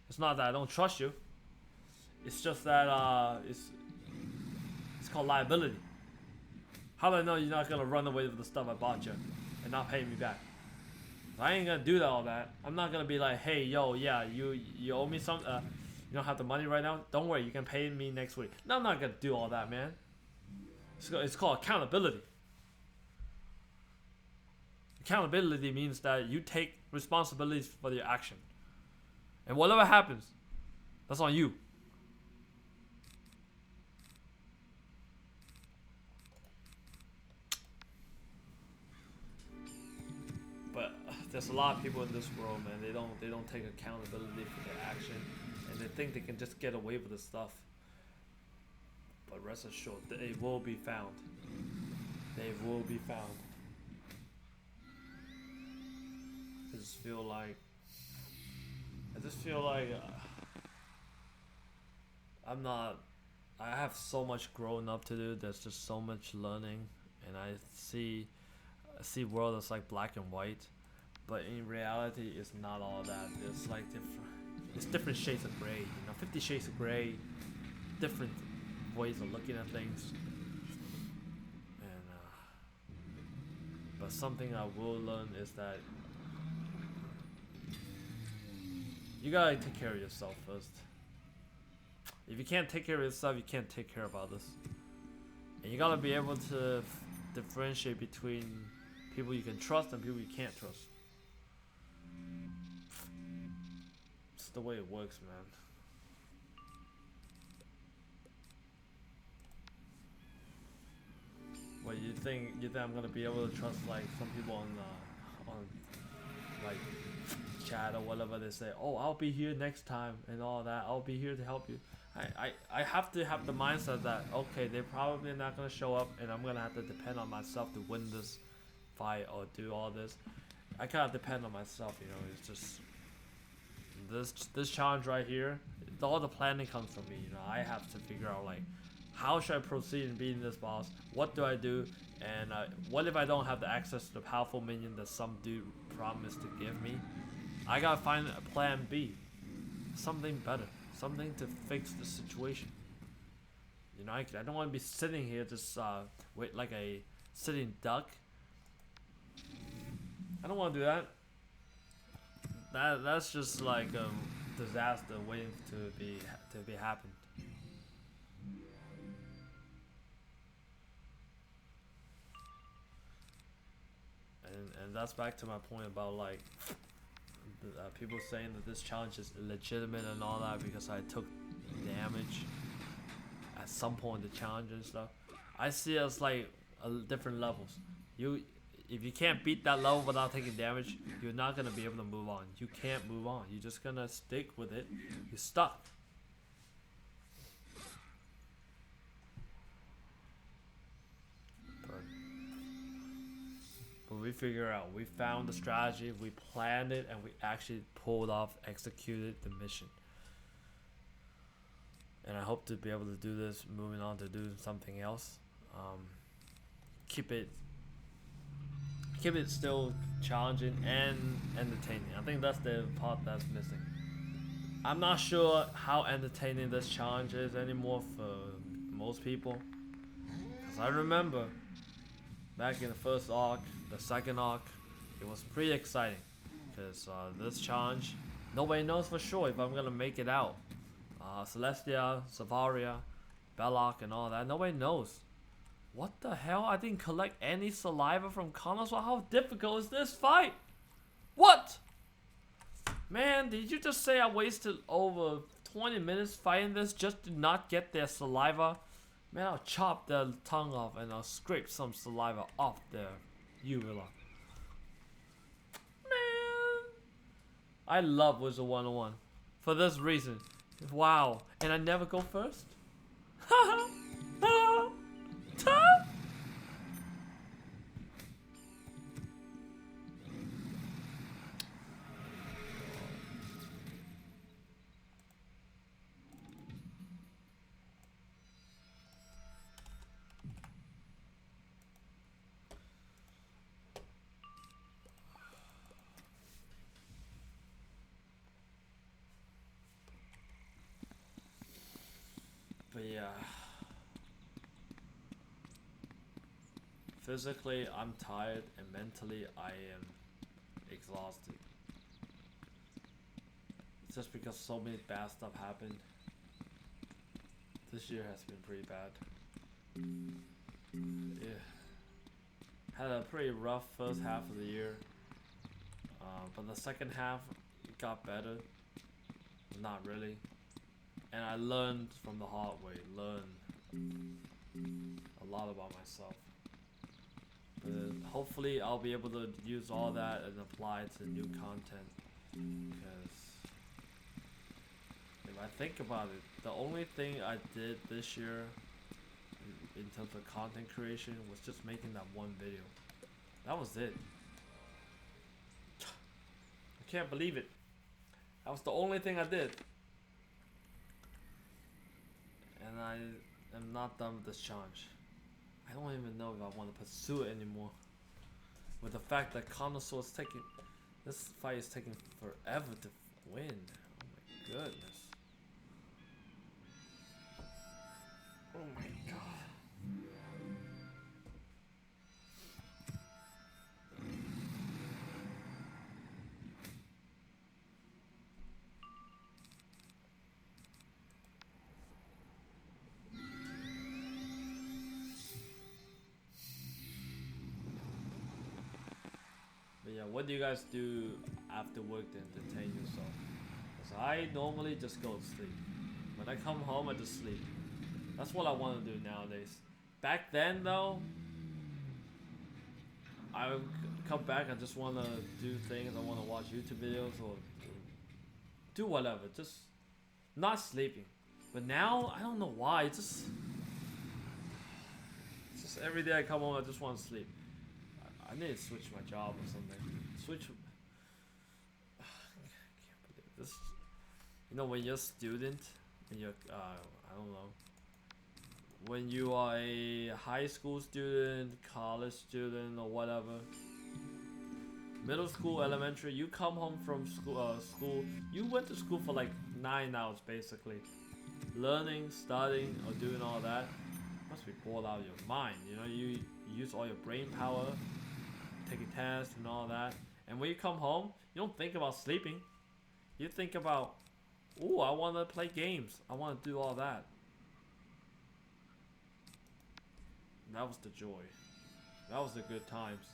It's not that I don't trust you. It's just that it's called liability. How do I know you're not gonna run away with the stuff I bought you and not pay me back? I ain't gonna do all that. I'm not gonna be like, hey, yo, yeah, you owe me some. You don't have the money right now. Don't worry, you can pay me next week. No, I'm not gonna do all that, man. It's called accountability. Accountability means that you take responsibilities for your action. And whatever happens, that's on you. But there's a lot of people in this world, man. They don't take accountability for their action, and they think they can just get away with the stuff. But rest assured, they will be found. They will be found. I just feel like I have so much growing up to do. There's just so much learning, and I see world as like black and white, but in reality, it's not all that. It's like different shades of gray. You know, 50 Shades of Gray, different ways of looking at things. And but something I will learn is that you gotta take care of yourself first. If you can't take care of yourself, you can't take care of others. And you gotta be able to differentiate between people you can trust and people you can't trust. It's the way it works, man. What, you think I'm gonna be able to trust like some people on like chat or whatever? They say, oh, I'll be here next time and all that. I'll be here to help you. I have to have the mindset that, okay, they're probably not gonna show up, and I'm gonna have to depend on myself to win this fight or do all this. I can't depend on myself, you know. It's just this challenge right here. All the planning comes from me, you know. I have to figure out like, how should I proceed in beating this boss? What do I do? And what if I don't have the access to the powerful minion that some dude promised to give me? I gotta find a plan B, something better, something to fix the situation. You know, I don't want to be sitting here just wait like a sitting duck. I don't want to do that. That's just like a disaster waiting to be happen. And that's back to my point about like people saying that this challenge is illegitimate and all that because I took damage at some point in the challenge and stuff. I see it as like different levels. If you can't beat that level without taking damage, you're not gonna be able to move on. You can't move on. You're just gonna stick with it. You're stuck. But we figure out, we found the strategy, we planned it, and we actually pulled off, executed the mission. And I hope to be able to do this, moving on to do something else. Keep it still challenging and entertaining. I think that's the part that's missing. I'm not sure how entertaining this challenge is anymore for most people. Because I remember back in the first arc, the second arc, it was pretty exciting. Because this challenge, Nobody knows for sure if I'm gonna make it out. Celestia, Savaria, Belloc, and all that. Nobody knows. What the hell? I didn't collect any saliva from Conosaur? How difficult is this fight? What? Man, did you just say I wasted over 20 minutes fighting this just to not get their saliva? Man, I'll chop their tongue off and I'll scrape some saliva off their uvula. Man, I love Wizard101 for this reason. Wow, and I never go first? But yeah, physically I'm tired and mentally I am exhausted. It's just because so many bad stuff happened. This year has been pretty bad. Yeah, had a pretty rough first half of the year, but the second half it got better. Not really. And I learned from the hard way, learned a lot about myself. But hopefully I'll be able to use all that and apply it to new content. Because if I think about it, the only thing I did this year in terms of content creation was just making that one video. That was it. I can't believe it. That was the only thing I did. And I am not done with this challenge. I don't even know if I want to pursue it anymore. With the fact that Conosaur is taking... This fight is taking forever to win. Oh my goodness. Oh my god. Yeah, what do you guys do after work to entertain yourself? Because I normally just go to sleep. When I come home, I just sleep. That's what I want to do nowadays. Back then, though, I would come back. I just want to do things. I want to watch YouTube videos or do whatever. Just not sleeping. But now, I don't know why. It's just every day I come home, I just want to sleep. I need to switch my job or something. Switch. I can't believe this. You know, when you're a student, and you're, I don't know. When you are a high school student, college student, or whatever, middle school, elementary, you come home from school. You went to school for like 9 hours basically, learning, studying, or doing all that. Must be bored out of your mind. You know, you use all your brain power. Taking tests and all that, and when you come home, you don't think about sleeping. You think about, ooh, I want to play games. I want to do all that. That was the joy. That was the good times.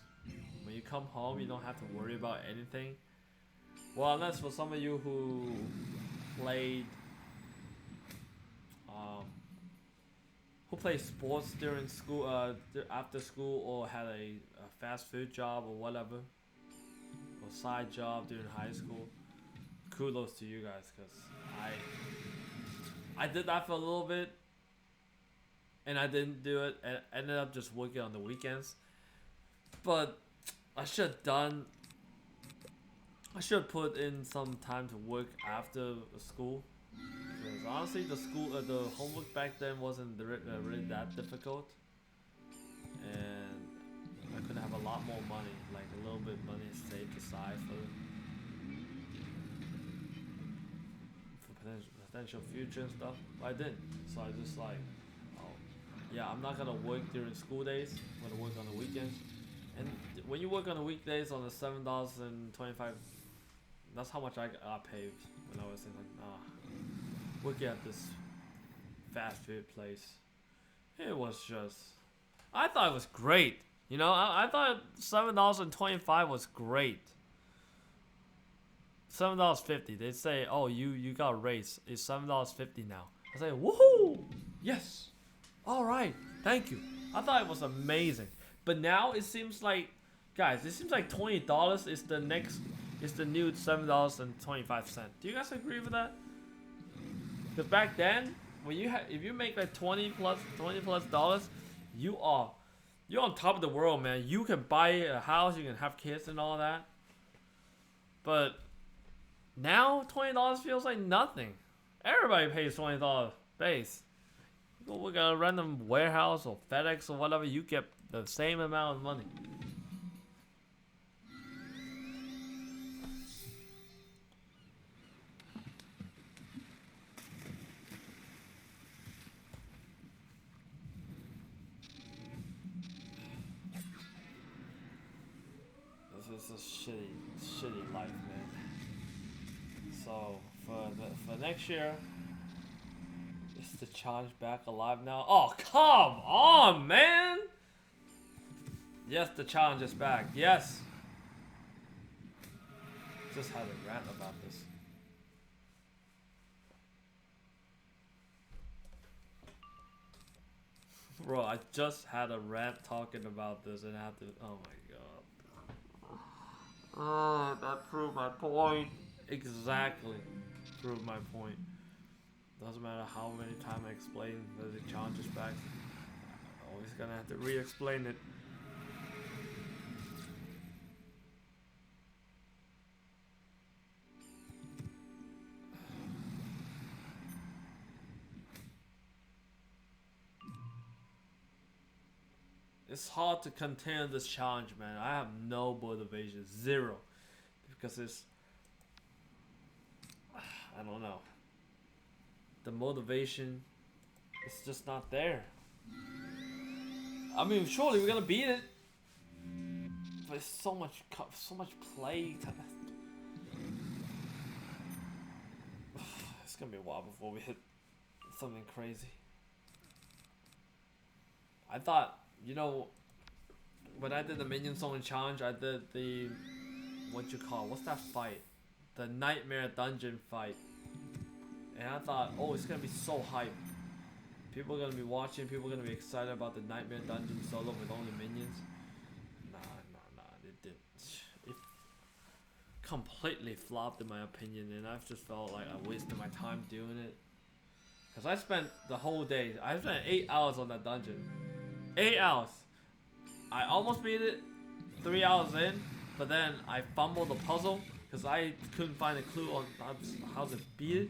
When you come home, you don't have to worry about anything. Well, unless for some of you who played, who played sports during school, after school, or had a fast food job or whatever, or side job during high school. Kudos to you guys, because I did that for a little bit, and I didn't do it, and ended up just working on the weekends. But I should have put in some time to work after school. Because honestly, the homework back then wasn't really that difficult, and I could have a lot more money, like a little bit of money saved aside for potential future and stuff. But I didn't, so I just like, oh, yeah, I'm not gonna work during school days. I'm gonna work on the weekends. And when you work on the weekdays on the $7.25 That's how much I got paid when I was in we'll get this fast food place. It was just, I thought it was great. You know, I thought $7.25 was great. $7.50. They say, oh, you got a raise. It's $7.50 now. I say, woohoo! Yes. All right. Thank you. I thought it was amazing. But now it seems like, guys, it seems like $20 is the new $7.25. Do you guys agree with that? Because back then, when if you make like 20 plus dollars, you're on top of the world, man. You can buy a house, you can have kids and all that. But now $20 feels like nothing. Everybody pays $20 base. You go work at a random warehouse or FedEx or whatever, you get the same amount of money. This is a shitty life, man. So for next year, is the challenge back alive now? Oh, come on, man! Yes, the challenge is back. Yes. Just had a rant about this. Bro, I just had a rant talking about this and I had to. Oh my god. Oh, that proved my point. Exactly. Proved my point. Doesn't matter how many times I explain that the challenge is back. I'm always gonna have to re-explain it. It's hard to continue this challenge, man. I have no motivation, zero, because it's, I don't know. The motivation is just not there. I mean, surely we're gonna beat it, but it's so much play. It's gonna be a while before we hit something crazy. I thought, you know, when I did the Minion Song Challenge, I did the, what's that fight? The Nightmare Dungeon fight. And I thought, oh, it's gonna be so hype. People are gonna be watching, people are gonna be excited about the Nightmare Dungeon solo with only minions. Nah, it didn't. It completely flopped in my opinion, and I've just felt like I wasted my time doing it. Cause I spent the whole day, I spent 8 hours on that dungeon. 8 hours. I almost beat it 3 hours in, but then I fumbled the puzzle because I couldn't find a clue on how to beat it.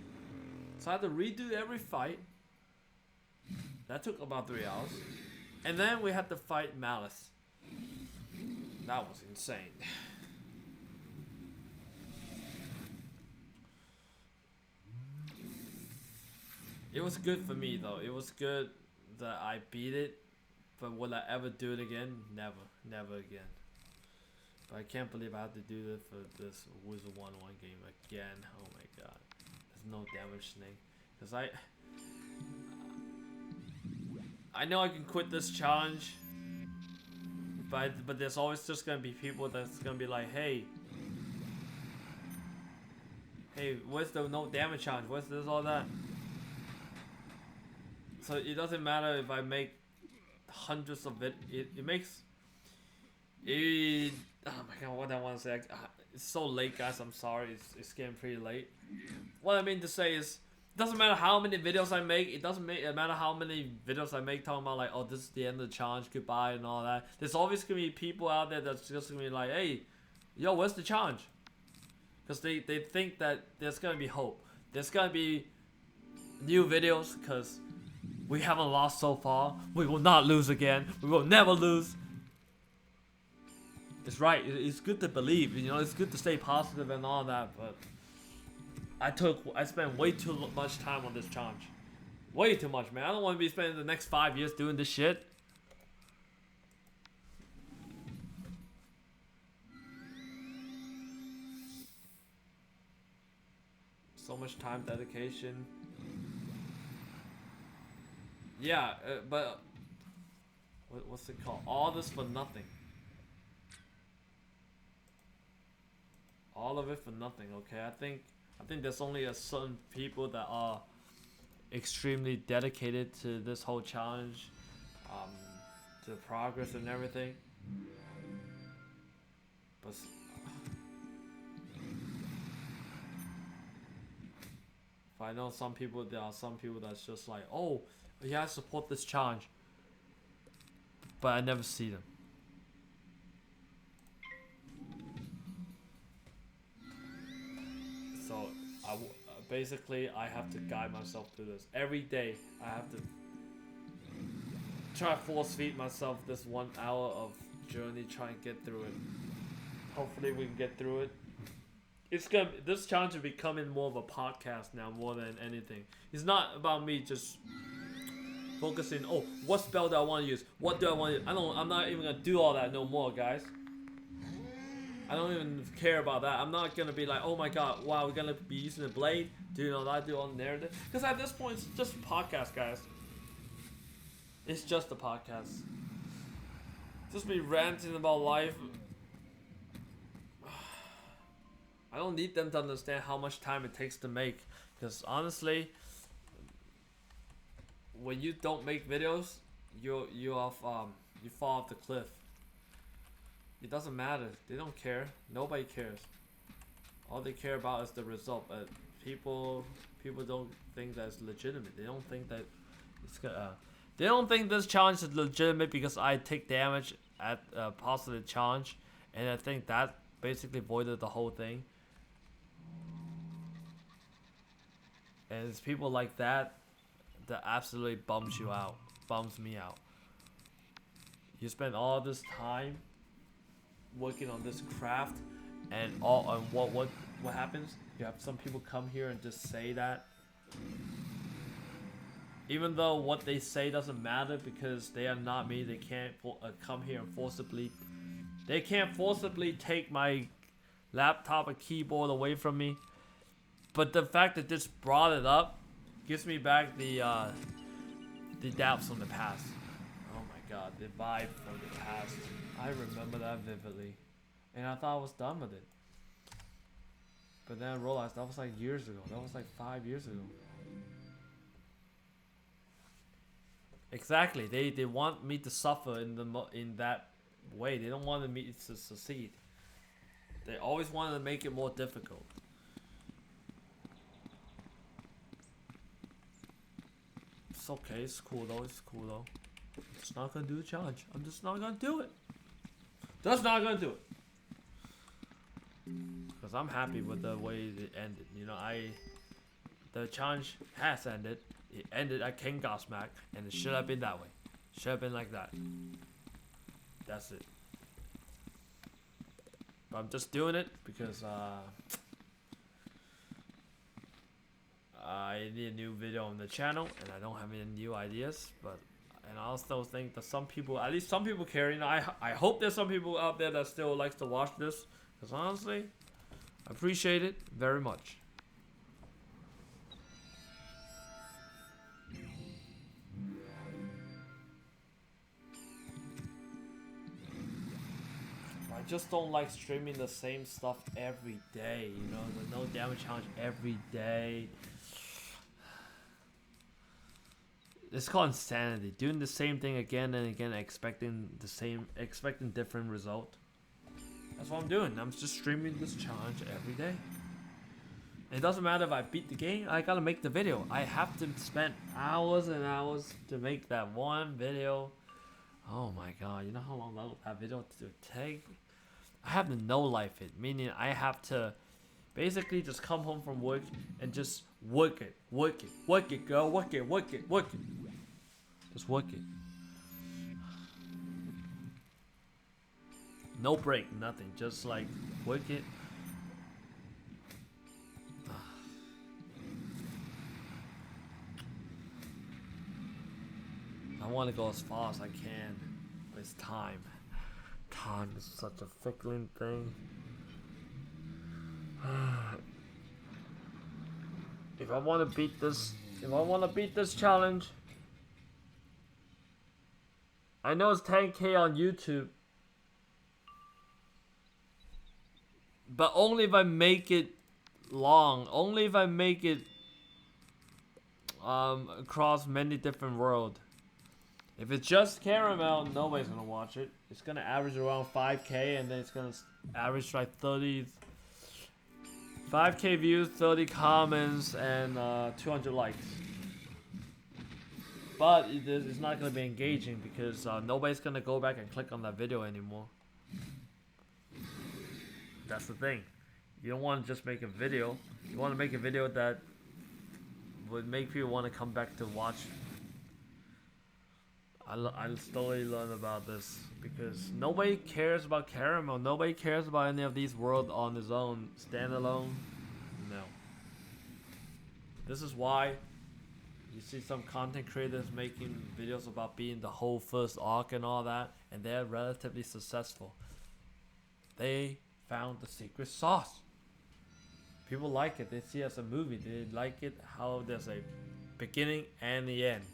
So I had to redo every fight. That took about 3 hours. And then we had to fight Malice. That was insane. It was good for me though. It was good that I beat it. But will I ever do it again? Never again. But I can't believe I have to do this for this Wizard101 game again. Oh my god. There's no damage snake. Cause I know I can quit this challenge. But there's always just gonna be people that's gonna be like, hey, where's the no damage challenge? Where's this all that? So it doesn't matter if I make hundreds of it. It makes it. Oh my god, what I want to say. It's so late, guys. I'm sorry. It's getting pretty late. What I mean to say is, it doesn't matter how many videos I make. It doesn't matter how many videos I make talking about like, oh, this is the end of the challenge, goodbye, and all that. There's always gonna be people out there that's just gonna be like, hey, yo, where's the challenge? Because they think that there's gonna be hope. There's gonna be new videos because we haven't lost so far. We will not lose again. We will never lose. It's right. It's good to believe. You know, it's good to stay positive and all that. But I spent way too much time on this challenge. Way too much, man. I don't want to be spending the next 5 years doing this shit. So much time, dedication. Yeah, but what's it called? All this for nothing. All of it for nothing. Okay, I think there's only a certain people that are extremely dedicated to this whole challenge, to progress and everything. But if I know some people, there are some people that's just like, oh, yeah, I support this challenge, but I never see them. So basically I have to guide myself through this every day. I have to try to force feed myself this 1 hour of journey, try and get through it. Hopefully we can get through it. This challenge is becoming more of a podcast now more than anything. It's not about me just focusing, oh, what spell do I want to use? What do I want to use? I'm not even gonna do all that no more, guys. I don't even care about that. I'm not gonna be like, oh my god, wow, we're gonna be using a blade, doing all that, do all the narrative. Because at this point, it's just a podcast, guys. It's just a podcast. Just be ranting about life. I don't need them to understand how much time it takes to make. Because honestly, when you don't make videos, you fall off the cliff. It doesn't matter. They don't care. Nobody cares. All they care about is the result. But people don't think that's legitimate. They don't think that it's gonna. They don't think this challenge is legitimate because I take damage at a positive challenge, and I think that basically voided the whole thing. And it's people like that that absolutely bums you out, bums me out. You spend all this time working on this craft, and what happens? You have some people come here and just say that, even though what they say doesn't matter because they are not me. They can't come here and forcibly. They can't forcibly take my laptop or keyboard away from me. But the fact that this brought it up gives me back the doubts from the past. Oh my god, the vibe from the past. I remember that vividly. And I thought I was done with it. But then I realized that was like years ago. That was like 5 years ago. Exactly. They want me to suffer in that way. They don't want me to succeed. They always want to make it more difficult. It's okay. It's cool though. It's cool though. I'm just not gonna do the challenge. I'm just not gonna do it. Just not gonna do it. Because I'm happy with the way it ended. You know, the challenge has ended. It ended at King Godsmack, and it should have been that way. Should have been like that. That's it. But I'm just doing it because I need a new video on the channel, and I don't have any new ideas. And I also think that some people, at least some people care. You know, I hope there's some people out there that still likes to watch this. Because honestly, I appreciate it very much. I just don't like streaming the same stuff every day, you know, the no damage challenge every day. It's called insanity. Doing the same thing again and again, expecting different result. That's what I'm doing. I'm just streaming this challenge every day. It doesn't matter if I beat the game, I gotta make the video. I have to spend hours and hours to make that one video. Oh my god, you know how long that video to take? I have to no life it, meaning I have to basically just come home from work and just work it, girl, work it. Just work it. No break, nothing, just like work it. I want to go as far as I can, but it's time. Time is such a fickling thing. If I want to beat this challenge, I know it's 10K on YouTube, but only if I make it long. Only if I make it across many different worlds. If it's just caramel, nobody's gonna watch it. It's gonna average around 5K, and then it's gonna average like 5K views, 30 comments, and 200 likes. But it's not gonna be engaging because nobody's gonna go back and click on that video anymore. That's the thing. You don't want to just make a video. You want to make a video that would make people want to come back to watch. I slowly learn about this because nobody cares about caramel. Nobody cares about any of these worlds on his own, standalone. No. This is why you see some content creators making videos about being the whole first arc and all that, and they're relatively successful. They found the secret sauce. People like it. They see it as a movie. They like it how there's a beginning and the end.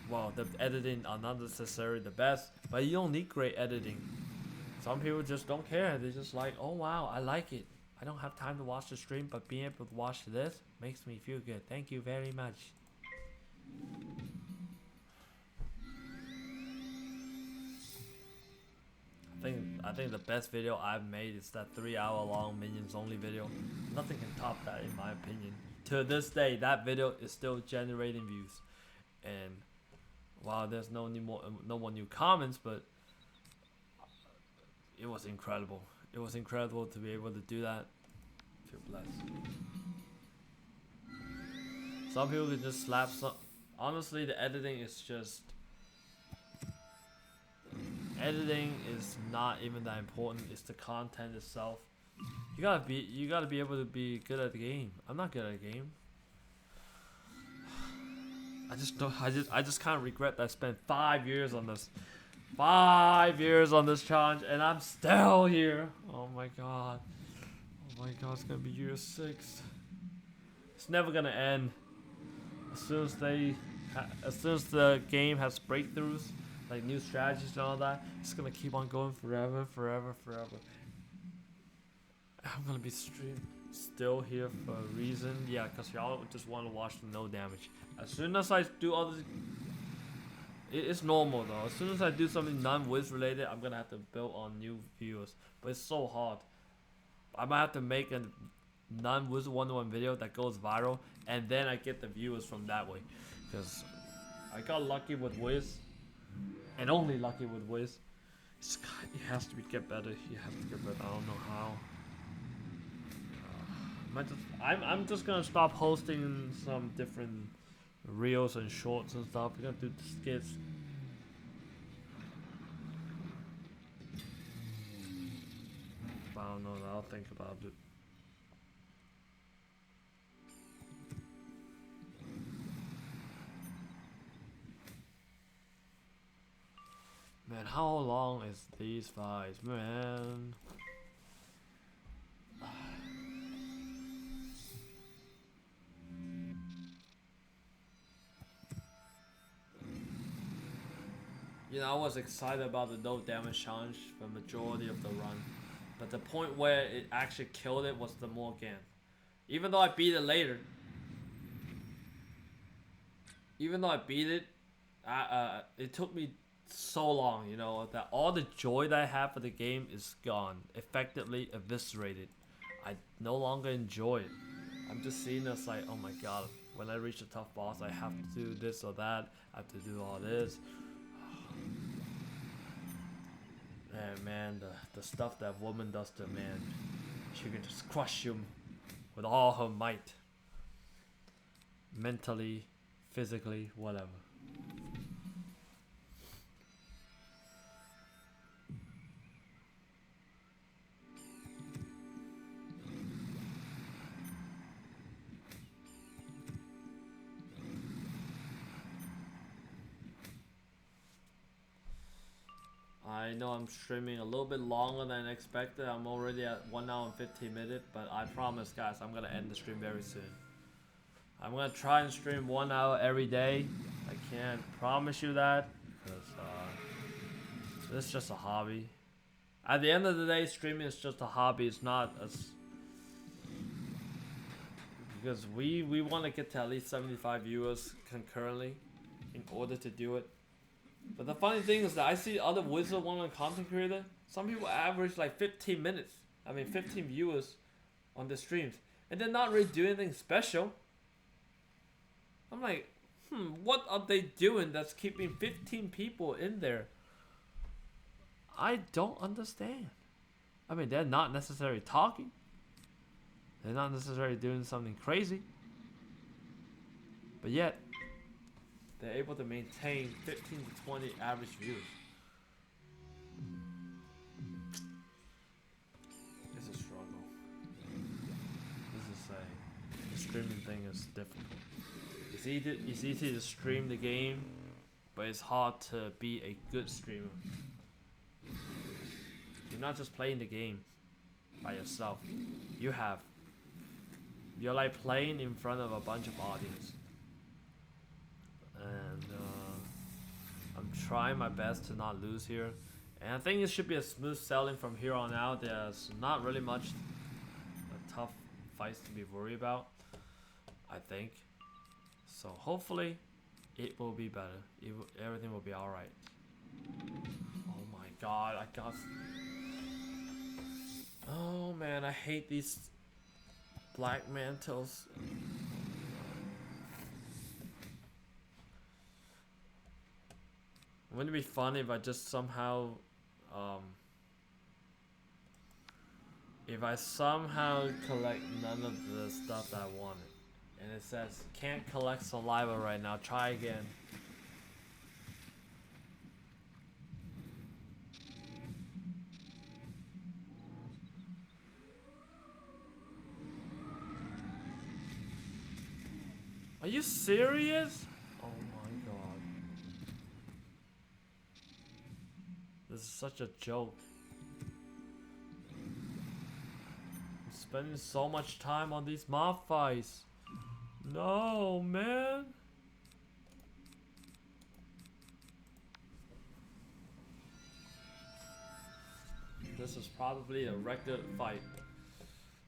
Well, the editing are not necessarily the best, but you don't need great editing. Some people just don't care. They're just like, oh wow, I like it. I don't have time to watch the stream, but being able to watch this makes me feel good. Thank you very much. I think the best video I've made is that 3-hour-long Minions Only video. Nothing can top that in my opinion. To this day, that video is still generating views. And while there's no more new comments, but it was incredible. It was incredible to be able to do that. I feel blessed. Some people can just slap some. Honestly, the editing is just. Editing is not even that important. It's the content itself. You gotta be able to be good at the game. I'm not good at the game. I just kind of regret that I spent 5 years on this. 5 years on this challenge, and I'm still here. Oh my god. Oh my god, it's gonna be year 6. It's never gonna end. As soon as the game has breakthroughs, like new strategies and all that, it's gonna keep on going forever. I'm gonna be still here for a reason. Yeah, because y'all just want to watch the no damage. As soon as I do other, it's normal though. As soon as I do something non-Wiz related, I'm gonna have to build on new viewers. But it's so hard. I might have to make a non-Wizard101 video that goes viral, and then I get the viewers from that way. Because I got lucky with Wiz, and only lucky with Wiz. It has to get better. You have to get better. I don't know how. I'm just gonna stop posting some different reels and shorts and stuff. We're gonna do skits. But I don't know. I'll think about it. Man, how long is these fights, man? You know, I was excited about the no damage challenge for majority of the run, but the point where it actually killed it was the Morgan. Even though I beat it later, it took me so long, you know, that all the joy that I had for the game is gone, effectively eviscerated. I no longer enjoy it. I'm just seeing this like, oh my god, when I reach a tough boss, I have to do this or that, I have to do all this. And man, the stuff that woman does to a man, she can just crush him with all her might. Mentally, physically, whatever. I know I'm streaming a little bit longer than expected. I'm already at 1 hour and 15 minutes, but I promise, guys, I'm gonna end the stream very soon. I'm gonna try and stream 1 hour every day. I can't promise you that, because this is just a hobby. At the end of the day, streaming is just a hobby. It's not as... Because we want to get to at least 75 viewers concurrently in order to do it. But the funny thing is that I see other Wizard101 content creators, some people average like 15 minutes. I mean 15 viewers on the streams. And they're not really doing anything special. I'm like, what are they doing that's keeping 15 people in there? I don't understand. I mean, they're not necessarily talking. They're not necessarily doing something crazy. But yet, they're able to maintain 15 to 20 average views. It's a struggle. This is the streaming thing is difficult. It's easy to stream the game, but it's hard to be a good streamer. You're not just playing the game by yourself. You're like playing in front of a bunch of audience. And I'm trying my best to not lose here. And I think it should be a smooth sailing from here on out. There's not really much tough fights to be worried about, I think. So hopefully it will be better. Everything will be alright. Oh my god, I got... Oh man, I hate these black mantles. Wouldn't it be funny if I just somehow if I somehow collect none of the stuff that I wanted, and it says can't collect saliva right now, try again. Are you serious? Oh my god. This is such a joke. I'm spending so much time on these mob fights. No, man. This is probably a record fight.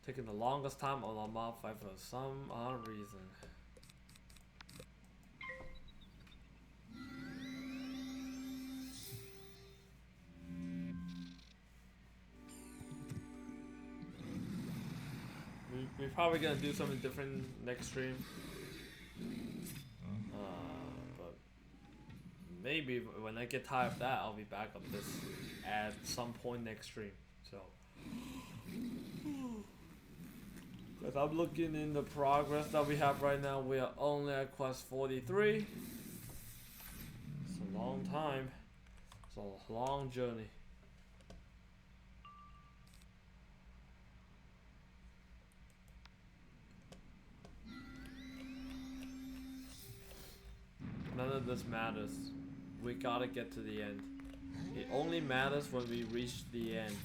Taking the longest time on a mob fight for some odd reason. We're probably gonna do something different next stream. But maybe when I get tired of that, I'll be back on this at some point next stream. So, because I'm looking in the progress that we have right now, we are only at quest 43. It's a long time. It's a long journey. None of this matters. We gotta get to the end. It only matters when we reach the end.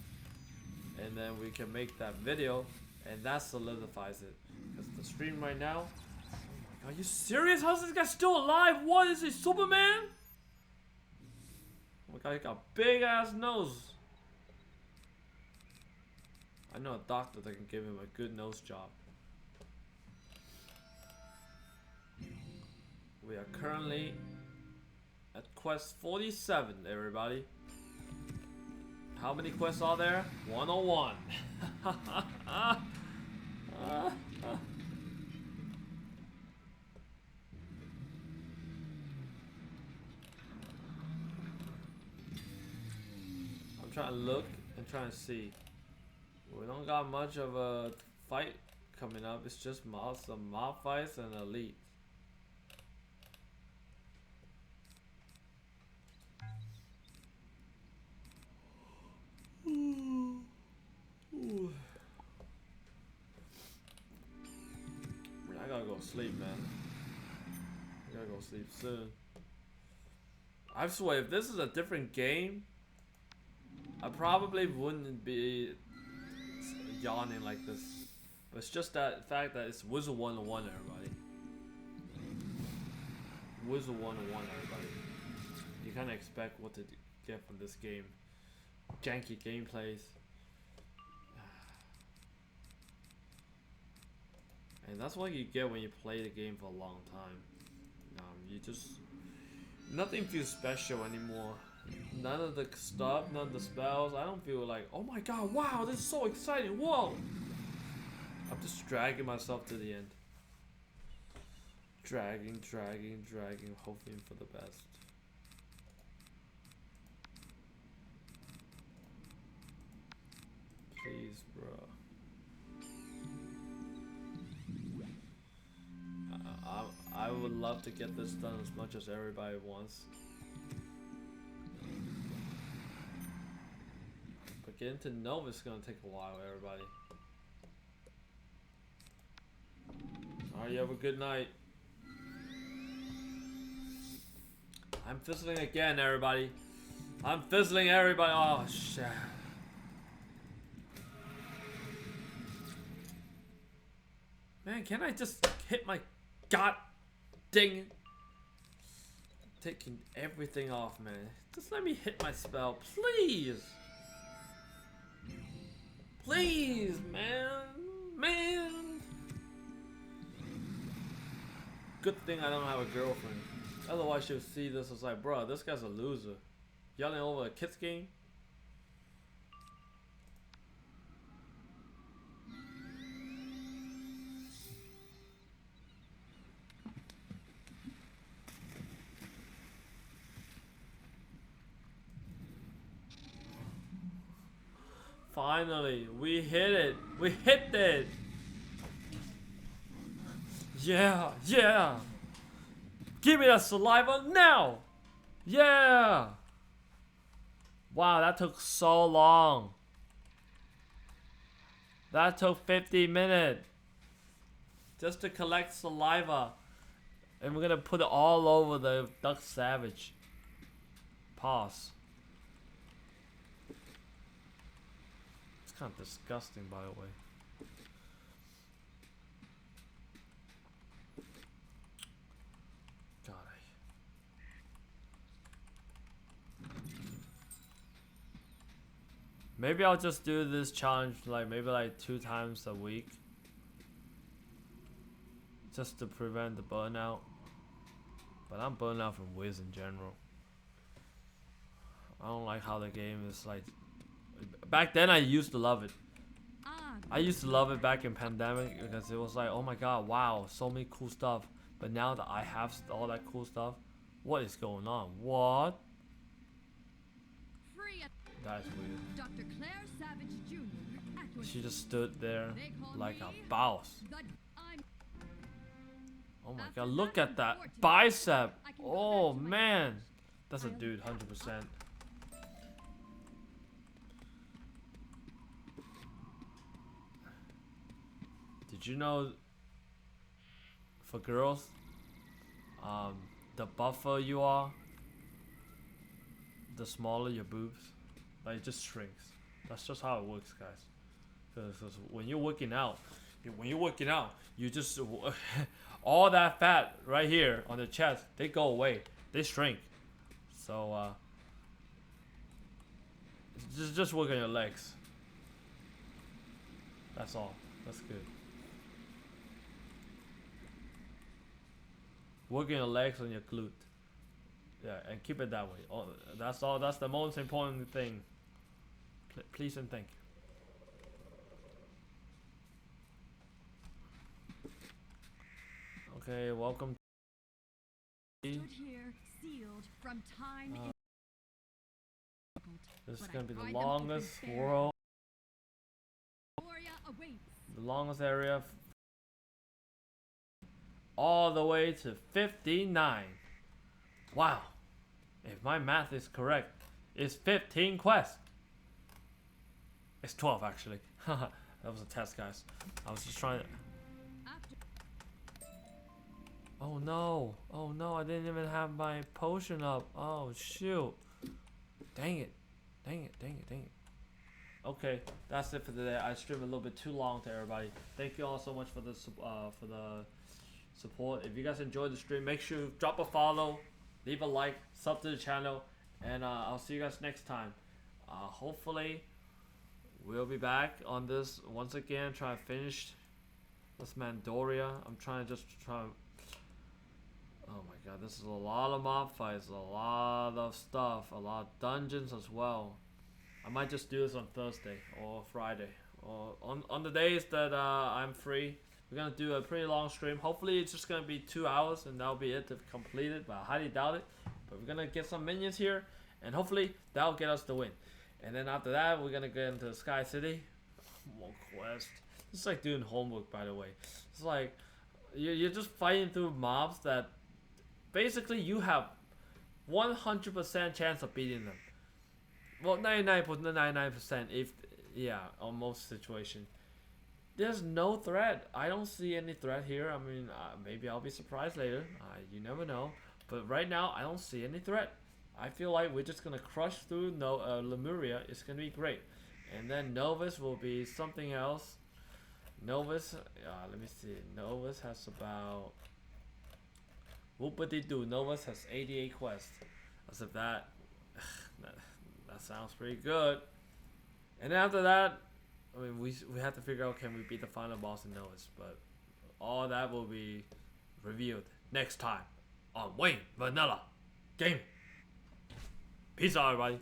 And then we can make that video, and that solidifies it. Because the stream right now... Oh my god, are you serious? How's this guy still alive? What is he, Superman? Oh my god, he got a big ass nose. I know a doctor that can give him a good nose job. We are currently at quest 47, everybody. How many quests are there? 101. I'm trying to look and trying to see. We don't got much of a fight coming up. It's just some mob fights and elite. I gotta go sleep, man. I gotta go sleep soon. I swear, if this is a different game, I probably wouldn't be yawning like this. But it's just that fact that it's Wizard101, everybody. Wizard101, everybody. You kind of expect what to get from this game. Janky gameplays. And that's what you get when you play the game for a long time. You just... Nothing feels special anymore. None of the stuff, none of the spells. I don't feel like, oh my god, wow, this is so exciting, whoa! I'm just dragging myself to the end. Dragging, hoping for the best. Please, bro. I would love to get this done as much as everybody wants. But getting to know it's gonna take a while, everybody. Alright, you have a good night. I'm fizzling again, everybody. I'm fizzling everybody. Oh, shit. Man, can I just hit my god dang taking everything off, man. Just let me hit my spell, please. Please, man. Good thing I don't have a girlfriend. Otherwise she'll see this as like, bro, this guy's a loser. Yelling over a kids game. Finally, we hit it. We hit it. Yeah. Give me that saliva now. Yeah. Wow, that took so long. That took 50 minutes. Just to collect saliva. And we're gonna put it all over the Duck Savage. Pause. It's kind of disgusting, by the way. God, maybe I'll just do this challenge like maybe like 2 times a week. Just to prevent the burnout. But I'm burned out from Wiz in general. I don't like how the game is like. Back then I used to love it. I used to love it back in pandemic because it was like, oh my god, wow, so many cool stuff. But now that I have all that cool stuff, what is going on? What? That's weird. Dr. Claire Savage Jr. She just stood there like a boss. Oh my god, look at that bicep. Oh man. That's a dude, 100%. Did you know for girls, the buffer you are, the smaller your boobs, like it just shrinks. That's just how it works, guys. Because when you're working out, you just all that fat right here on the chest, they go away, they shrink. So just work on your legs. That's all. That's good. Work on your legs and your glute. Yeah, and keep it that way. Oh, that's all. That's the most important thing. Please and thank you. Okay, welcome. Stood here, sealed from time. This is gonna be the longest world. The longest area. All the way to 59. Wow. If my math is correct, it's 15 quests. It's 12 actually. That was a test, guys. I was just trying to... Oh no. Oh no, I didn't even have my potion up. Oh shoot. Dang it. Dang it. Okay, that's it for today. I streamed a little bit too long to everybody. Thank you all so much for the support. If you guys enjoyed the stream, make sure you drop a follow, leave a like, sub to the channel, and I'll see you guys next time. Hopefully, we'll be back on this once again. Try to finish this Mandoria. I'm trying to Oh my god, this is a lot of mob fights, a lot of stuff, a lot of dungeons as well. I might just do this on Thursday or Friday, or on the days that I'm free. We're gonna do a pretty long stream. Hopefully it's just gonna be 2 hours and that'll be it to complete it, but I highly doubt it. But we're gonna get some minions here, and hopefully that'll get us the win. And then after that, we're gonna get into the Sky City. More quest. It's like doing homework, by the way. It's like you're just fighting through mobs that basically you have 100% chance of beating them. Well, 99.99% if, yeah, on most situations. There's no threat. I don't see any threat here. I mean, maybe I'll be surprised later. You never know. But right now, I don't see any threat. I feel like we're just going to crush through Lemuria. It's going to be great. And then Novus will be something else. Novus, let me see. Novus has about... Whoopity-doo. Novus has 88 quests. As if that sounds pretty good. And after that, I mean, we have to figure out, can we beat the final boss in Novus? But all that will be revealed next time on Wayne Vanilla Gaming. Peace out, everybody.